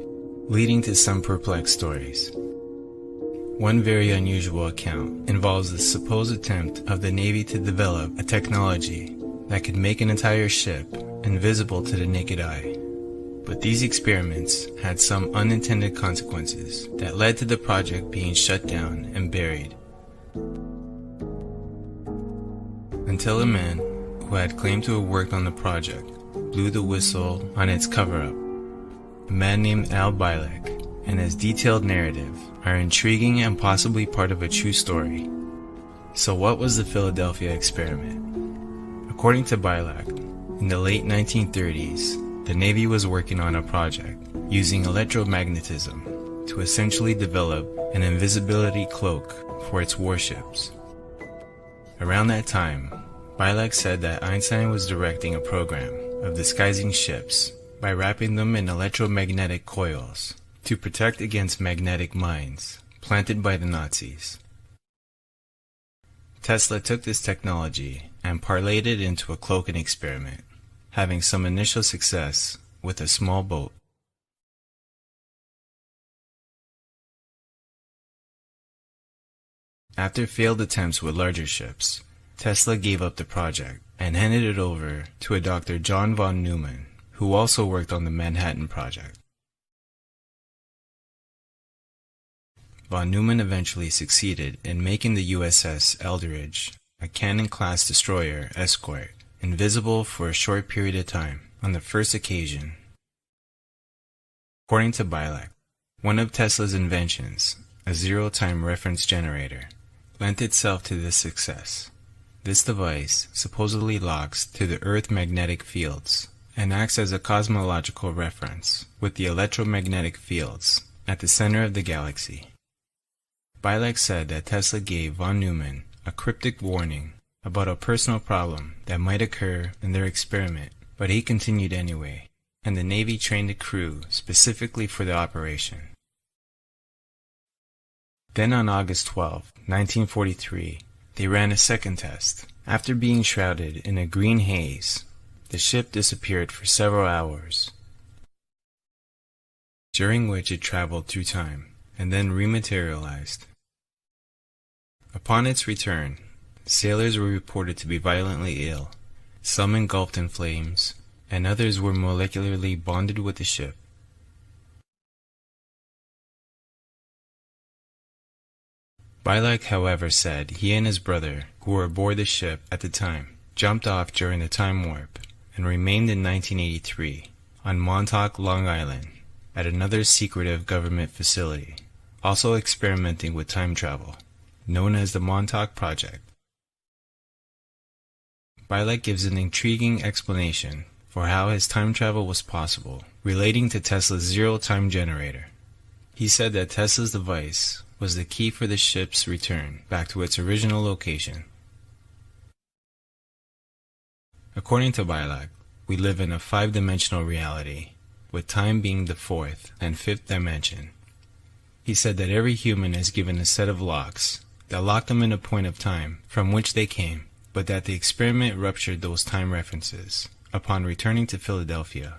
leading to some perplexed stories. One very unusual account involves the supposed attempt of the Navy to develop a technology that could make an entire ship invisible to the naked eye. But these experiments had some unintended consequences that led to the project being shut down and buried. Until a man who had claimed to have worked on the project blew the whistle on its cover-up. A man named Al Bielek and his detailed narrative are intriguing and possibly part of a true story. So what was the Philadelphia experiment? According to Bilac, in the late 1930s, the Navy was working on a project using electromagnetism to essentially develop an invisibility cloak for its warships. Around that time, Bilac said that Einstein was directing a program of disguising ships by wrapping them in electromagnetic coils to protect against magnetic mines planted by the Nazis. Tesla took this technology and parlayed it into a cloaking experiment, having some initial success with a small boat. After failed attempts with larger ships, Tesla gave up the project and handed it over to a Dr. John von Neumann, who also worked on the Manhattan Project. Von Neumann eventually succeeded in making the USS Eldridge, a Cannon-class destroyer escort, invisible for a short period of time on the first occasion. According to Bilac, one of Tesla's inventions, a zero-time reference generator, lent itself to this success. This device supposedly locks to the Earth magnetic fields and acts as a cosmological reference with the electromagnetic fields at the center of the galaxy. Bilac said that Tesla gave von Neumann a cryptic warning about a personal problem that might occur in their experiment, but he continued anyway, and the Navy trained a crew specifically for the operation. Then on August 12, 1943, they ran a second test. After being shrouded in a green haze, the ship disappeared for several hours, during which it traveled through time and then rematerialized. Upon its return, sailors were reported to be violently ill, some engulfed in flames, and others were molecularly bonded with the ship. Bilac, however, said he and his brother, who were aboard the ship at the time, jumped off during the time warp and remained in 1983 on Montauk, Long Island, at another secretive government facility, also experimenting with time travel, known as the Montauk Project. Bilac gives an intriguing explanation for how his time travel was possible, relating to Tesla's zero-time generator. He said that Tesla's device was the key for the ship's return back to its original location. According to Bilac, we live in a five-dimensional reality, with time being the fourth and fifth dimension. He said that every human is given a set of locks that lock them in a point of time from which they came, but that the experiment ruptured those time references upon returning to Philadelphia.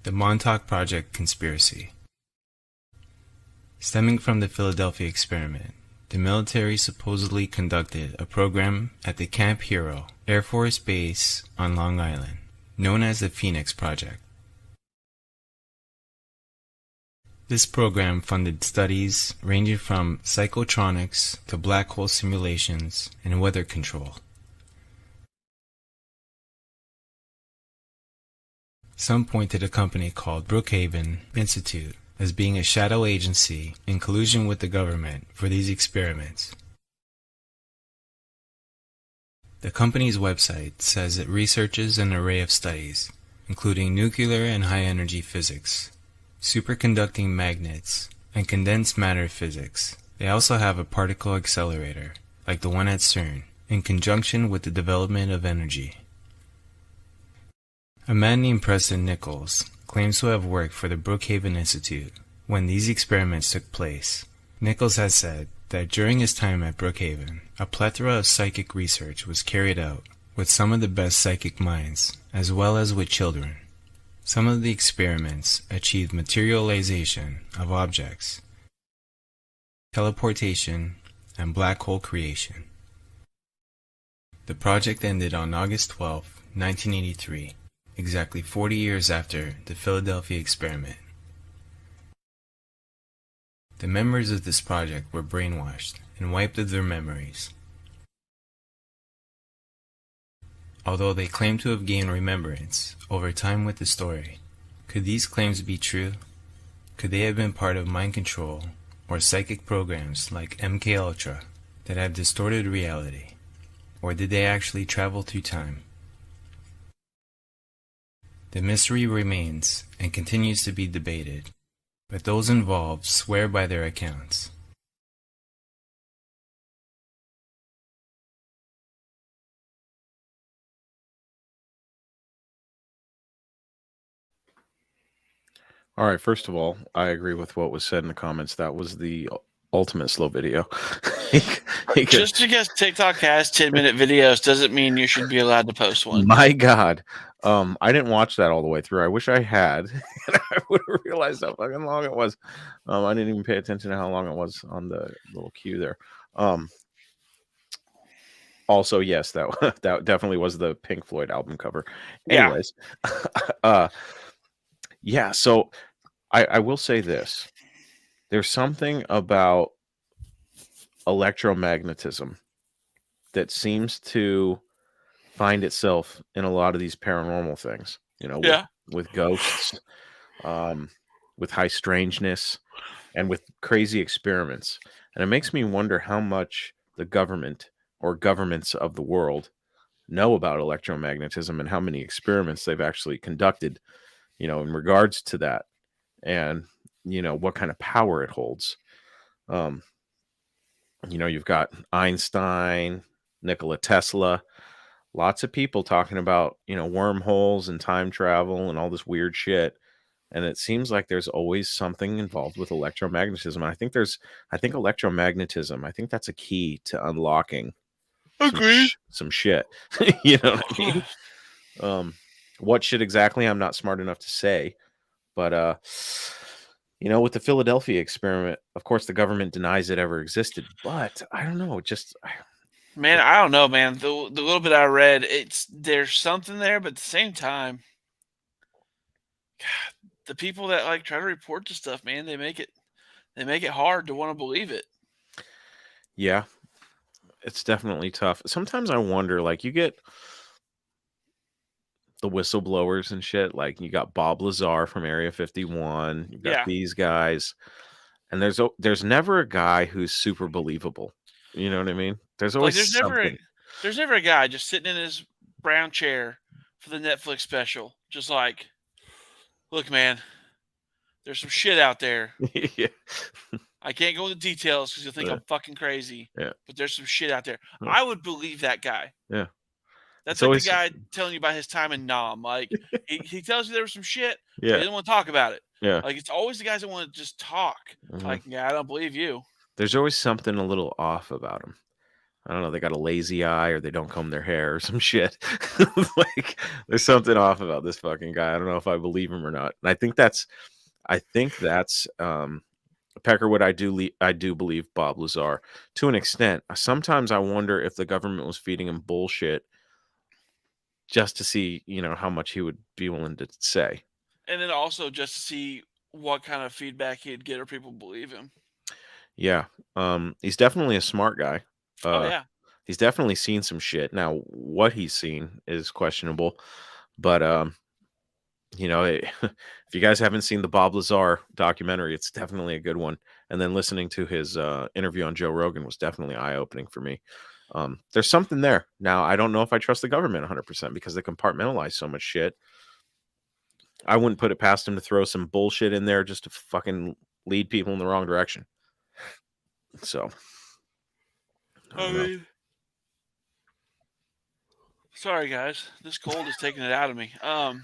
The Montauk Project Conspiracy. Stemming from the Philadelphia experiment, the military supposedly conducted a program at the Camp Hero Air Force Base on Long Island, known as the Phoenix Project. This program funded studies ranging from psychotronics to black hole simulations and weather control. Some point to the company called Brookhaven Institute as being a shadow agency in collusion with the government for these experiments. The company's website says it researches an array of studies, including nuclear and high-energy physics, superconducting magnets, and condensed matter physics. They also have a particle accelerator, like the one at CERN, in conjunction with the development of energy. A man named Preston Nichols claims to have worked for the Brookhaven Institute when these experiments took place. Nichols has said that during his time at Brookhaven, a plethora of psychic research was carried out with some of the best psychic minds, as well as with children. Some of the experiments achieved materialization of objects, teleportation, and black hole creation. The project ended on August 12, 1983, exactly 40 years after the Philadelphia experiment. The members of this project were brainwashed and wiped of their memories. Although they claim to have gained remembrance over time with the story, could these claims be true? Could they have been part of mind control or psychic programs like MKUltra that have distorted reality? Or did they actually travel through time? The mystery remains and continues to be debated, but those involved swear by their accounts.
All right, first of all, I agree with what was said in the comments. That was the ultimate slow video.
Just because TikTok has 10-minute videos doesn't mean you should be allowed to post one.
My God. I didn't watch that all the way through. I wish I had. I would have realized how fucking long it was. I didn't even pay attention to how long it was on the little cue there. Also, yes, that definitely was the Pink Floyd album cover. Anyways, yeah, so I will say this. There's something about electromagnetism that seems to find itself in a lot of these paranormal things, with ghosts, with high strangeness, and with crazy experiments. And it makes me wonder how much the government or governments of the world know about electromagnetism and how many experiments they've actually conducted, in regards to that, and, what kind of power it holds. You've got Einstein, Nikola Tesla, lots of people talking about, wormholes and time travel and all this weird shit. And it seems like there's always something involved with electromagnetism. I think electromagnetism. I think that's a key to unlocking some shit. You know what I mean? What shit exactly? I'm not smart enough to say, but with the Philadelphia experiment, of course, the government denies it ever existed. But I don't know.
Man, I don't know, man. The little bit I read, there's something there, but at the same time, God, the people that try to report this stuff, man, they make it hard to want to believe it.
Yeah, it's definitely tough. Sometimes I wonder, you get the whistleblowers and shit. Like, you got Bob Lazar from Area 51. You got these guys, and there's never a guy who's super believable. You know what I mean? There's always something.
There's never a guy just sitting in his brown chair for the Netflix special, just like, look, man, there's some shit out there.
Yeah.
I can't go into details because you'll think I'm fucking crazy.
Yeah.
But there's some shit out there.
Yeah.
I would believe that guy.
Yeah.
That's like the guy telling you about his time in Nam. Like, he tells you there was some shit, but he doesn't want to talk about it.
Yeah.
Like, it's always the guys that want to just talk.
Mm-hmm.
Like, yeah, I don't believe you.
There's always something a little off about them. I don't know. They got a lazy eye, or they don't comb their hair, or some shit. There's something off about this fucking guy. I don't know if I believe him or not. And I think that's Peckerwood. I do believe Bob Lazar to an extent. Sometimes I wonder if the government was feeding him bullshit just to see, how much he would be willing to say.
And then also just to see what kind of feedback he'd get or people believe him.
Yeah. He's definitely a smart guy.
Yeah.
He's definitely seen some shit. Now, what he's seen is questionable, but if you guys haven't seen the Bob Lazar documentary, it's definitely a good one. And then listening to his interview on Joe Rogan was definitely eye-opening for me. There's something there. Now, I don't know if I trust the government 100% because they compartmentalize so much shit. I wouldn't put it past him to throw some bullshit in there just to fucking lead people in the wrong direction. So,
I mean, sorry guys, this cold is taking it out of me. I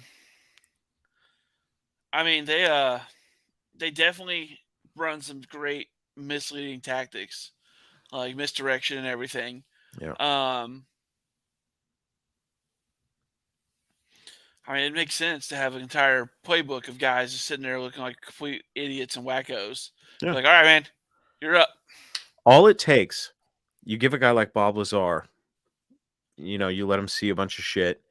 mean, they definitely run some great misleading tactics, like misdirection and everything.
Yeah.
I mean, it makes sense to have an entire playbook of guys just sitting there looking like complete idiots and wackos.
Yeah.
Like, all right, man, you're up.
All it takes, you give a guy like Bob Lazar, you let him see a bunch of shit,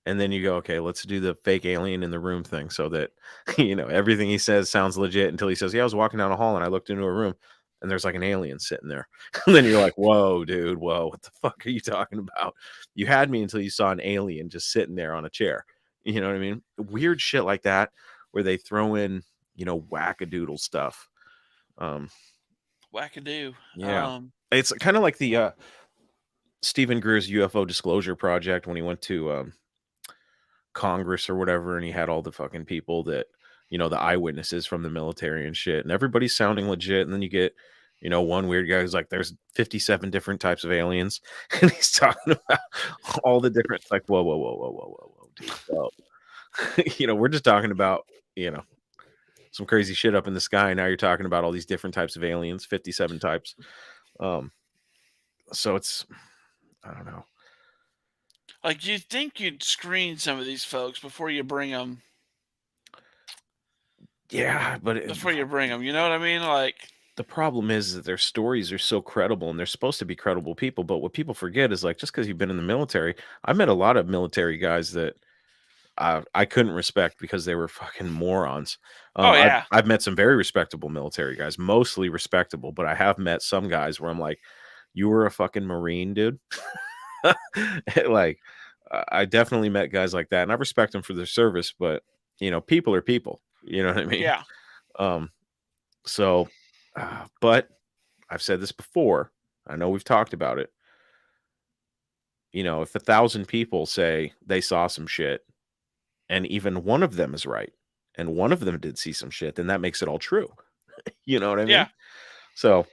and then you go, okay, let's do the fake alien in the room thing so that, everything he says sounds legit until he says, yeah, I was walking down a hall and I looked into a room and there's like an alien sitting there. And then you're like, whoa, dude, whoa, what the fuck are you talking about? You had me until you saw an alien just sitting there on a chair. You know what I mean? Weird shit like that where they throw in, wackadoodle stuff.
wackadoo.
Yeah. It's kind of like the Stephen Greer's UFO Disclosure Project when he went to Congress or whatever, and he had all the fucking people that, the eyewitnesses from the military and shit, and everybody's sounding legit, and then you get, one weird guy who's like, there's 57 different types of aliens, and he's talking about all the different, like, whoa, dude. So, we're just talking about, some crazy shit up in the sky. Now you're talking about all these different types of aliens, 57 types. So it's, I don't know.
Like, you'd think you'd screen some of these folks before you bring them.
Yeah, but
before you bring them, you know what I mean? Like,
the problem is that their stories are so credible, and they're supposed to be credible people. But what people forget is, like, just because you've been in the military, I met a lot of military guys that I couldn't respect because they were fucking morons.
Oh, yeah.
I've met some very respectable military guys, mostly respectable, but I have met some guys where I'm like, you were a fucking Marine, dude. Like, I definitely met guys like that, and I respect them for their service, but people are people. You know what I mean?
Yeah.
So, but I've said this before. I know we've talked about it. If 1,000 people say they saw some shit, and even one of them is right, and one of them did see some shit, then that makes it all true. You know what I mean?
Yeah.
So,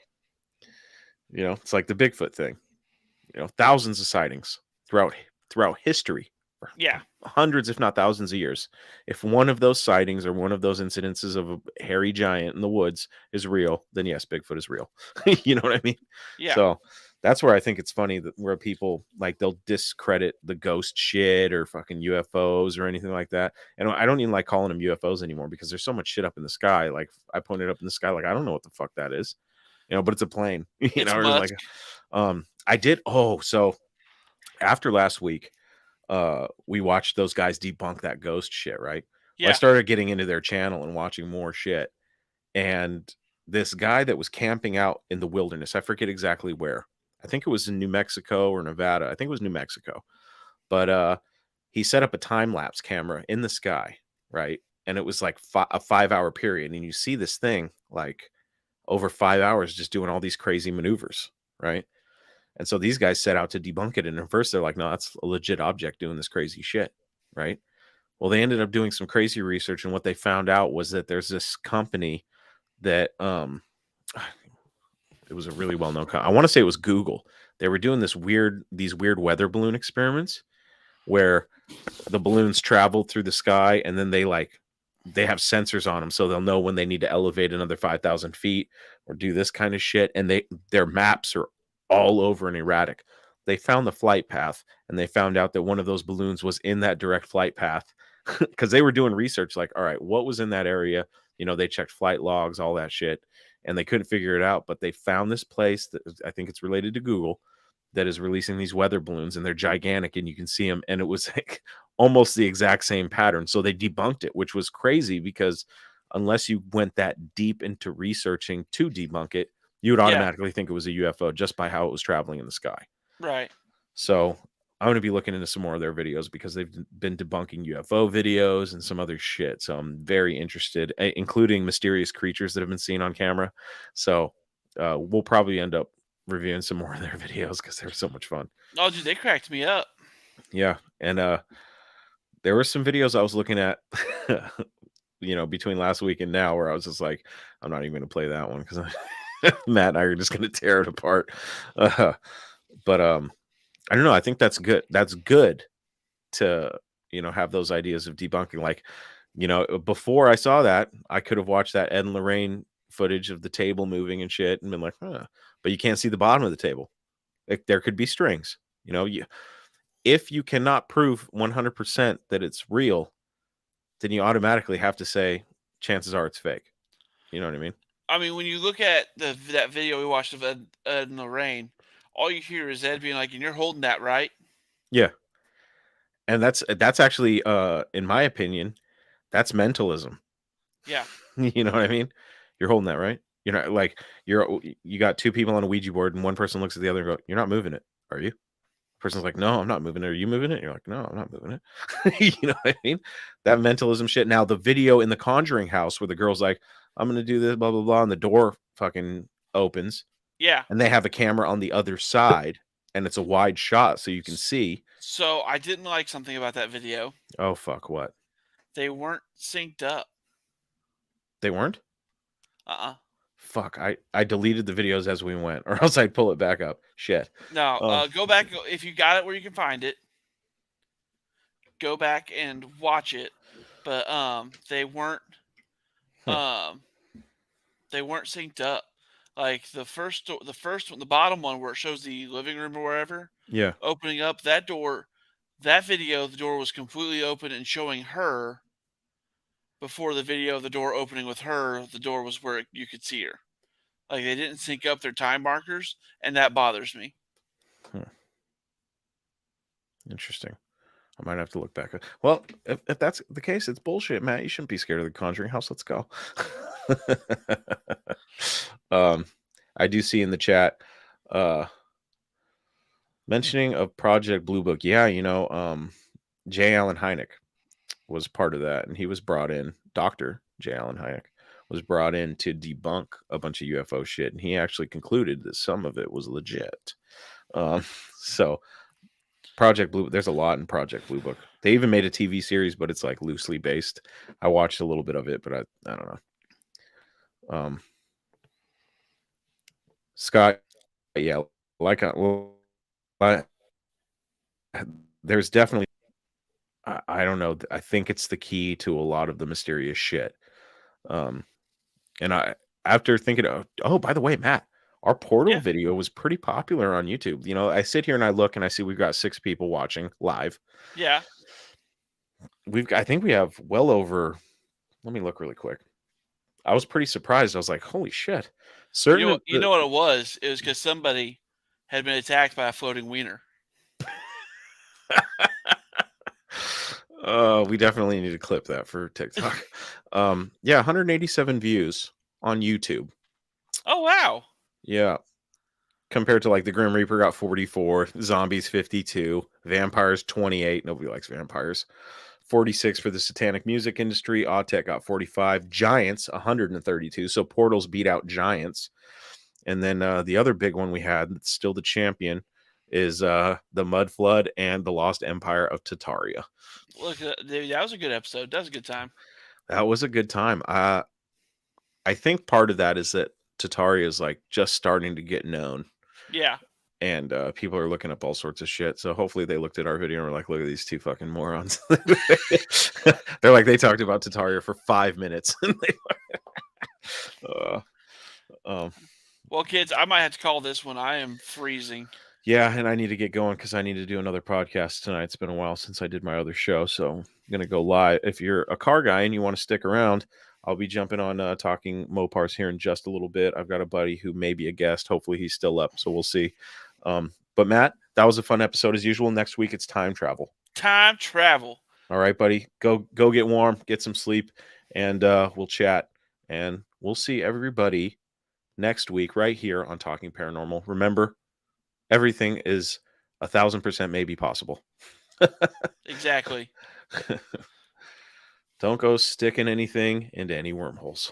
it's like the Bigfoot thing. Thousands of sightings throughout history.
Yeah.
Hundreds, if not thousands of years. If one of those sightings or one of those incidences of a hairy giant in the woods is real, then yes, Bigfoot is real. You know what I mean?
Yeah.
So that's where I think it's funny that where people, like, they'll discredit the ghost shit or fucking UFOs or anything like that. And I don't even like calling them UFOs anymore because there's so much shit up in the sky. Like, I pointed up in the sky, like, I don't know what the fuck that is, but it's a plane.
It's
or
musk.
like, I did. Oh, so after last week, we watched those guys debunk that ghost shit, right?
Yeah.
Well, I started getting into their channel and watching more shit. And this guy that was camping out in the wilderness, I forget exactly where. I think it was in New Mexico or Nevada. I think it was New Mexico. But he set up a time-lapse camera in the sky, right? And it was like a 5-hour period. And you see this thing like over 5 hours just doing all these crazy maneuvers, right? And so these guys set out to debunk it. And at first they're like, no, that's a legit object doing this crazy shit, right? Well, they ended up doing some crazy research. And what they found out was that there's this company that, it was a really well-known company. I want to say it was Google. They were doing these weird weather balloon experiments where the balloons traveled through the sky, and then they have sensors on them, so they'll know when they need to elevate another 5,000 feet or do this kind of shit. And their maps are all over and erratic. They found the flight path, and they found out that one of those balloons was in that direct flight path because they were doing research like, all right, what was in that area? They checked flight logs, all that shit, and they couldn't figure it out. But they found this place that I think it's related to Google that is releasing these weather balloons, and they're gigantic, and you can see them. And it was like almost the exact same pattern. So they debunked it, which was crazy because unless you went that deep into researching to debunk it, you would automatically think it was a UFO just by how it was traveling in the sky.
Right.
So I'm going to be looking into some more of their videos because they've been debunking UFO videos and some other shit. So I'm very interested, including mysterious creatures that have been seen on camera. So we'll probably end up reviewing some more of their videos because they were so much fun.
Oh, dude, they cracked me up.
Yeah. And there were some videos I was looking at, between last week and now where I was just like, I'm not even going to play that one because Matt and I are just going to tear it apart. But I don't know. I think that's good. That's good to, have those ideas of debunking. Like, before I saw that, I could have watched that Ed and Lorraine footage of the table moving and shit and been like, but you can't see the bottom of the table. Like, there could be strings, if you cannot prove 100% that it's real, then you automatically have to say chances are it's fake. You know what I mean?
I mean, when you look at that video we watched of Ed and Lorraine, all you hear is Ed being like, and you're holding that, right?
Yeah. And that's actually, in my opinion, that's mentalism.
Yeah.
You know what I mean? You're holding that, right? Like you got two people on a Ouija board and one person looks at the other and go, you're not moving it, are you? The person's like, no, I'm not moving it. Are you moving it? You're like, no, I'm not moving it. You know what I mean? That mentalism shit. Now the video in the Conjuring house where the girl's like, I'm going to do this, blah, blah, blah. And the door fucking opens.
Yeah.
And they have a camera on the other side, and it's a wide shot so you can see.
So I didn't like something about that video.
Oh, fuck, what?
They weren't synced up.
They weren't?
Uh-uh.
Fuck, I deleted the videos as we went, or else I'd pull it back up. Shit.
No, go back. If you got it where you can find it, go back and watch it. But they weren't synced up. Like the first one, the bottom one where it shows the living room or wherever.
Yeah.
Opening up that door, that video, the door was completely open and showing her. Before the video of the door opening with her, the door was where you could see her. Like they didn't sync up their time markers, and that bothers me.
Interesting. I might have to look back. Well, if that's the case, it's bullshit, Matt. You shouldn't be scared of the Conjuring house. Let's go. I do see in the chat mentioning of Project Blue Book. Yeah, J. Allen Hynek was part of that, and he was brought in. Dr. J. Allen Hynek was brought in to debunk a bunch of UFO shit, and he actually concluded that some of it was legit. So Project Blue, there's a lot in Project Blue Book. They even made a TV series, but it's like loosely based. I watched a little bit of it, but I don't know. Scott, yeah, there's definitely, I don't know. I think it's the key to a lot of the mysterious shit. And after thinking, oh, by the way, Matt, our portal video was pretty popular on YouTube. I sit here and I look and I see we've got 6 people watching live.
Yeah.
I think we have well over, let me look really quick. I was pretty surprised. I was like, holy shit.
You know what it was? It was because somebody had been attacked by a floating wiener.
We definitely need to clip that for TikTok. 187 views on YouTube.
Oh, wow.
Yeah. Compared to like the Grim Reaper got 44, Zombies 52, Vampires 28. Nobody likes vampires. 46 for the Satanic Music Industry. Autech got 45. Giants 132. So Portals beat out Giants. And then the other big one we had, that's still the champion, is the Mud Flood and the Lost Empire of Tartaria.
Look, that was a good episode. That was a good time.
That was a good time. I think part of that is that Tartaria is like just starting to get known.
Yeah.
And people are looking up all sorts of shit. So hopefully they looked at our video and were like, look at these 2 fucking morons. They're like, they talked about Tartaria for 5 minutes.
Well, kids, I might have to call this one. I am freezing.
Yeah, and I need to get going because I need to do another podcast tonight. It's been a while since I did my other show, so I'm going to go live. If you're a car guy and you want to stick around, I'll be jumping on Talking Mopars here in just a little bit. I've got a buddy who may be a guest. Hopefully he's still up, so we'll see. But Matt, that was a fun episode as usual. Next week, it's time travel.
Time travel.
All right, buddy. Go get warm, get some sleep, and we'll chat. And we'll see everybody next week right here on Talking Paranormal. Remember, everything is 1,000% maybe possible.
Exactly.
Don't go sticking anything into any wormholes.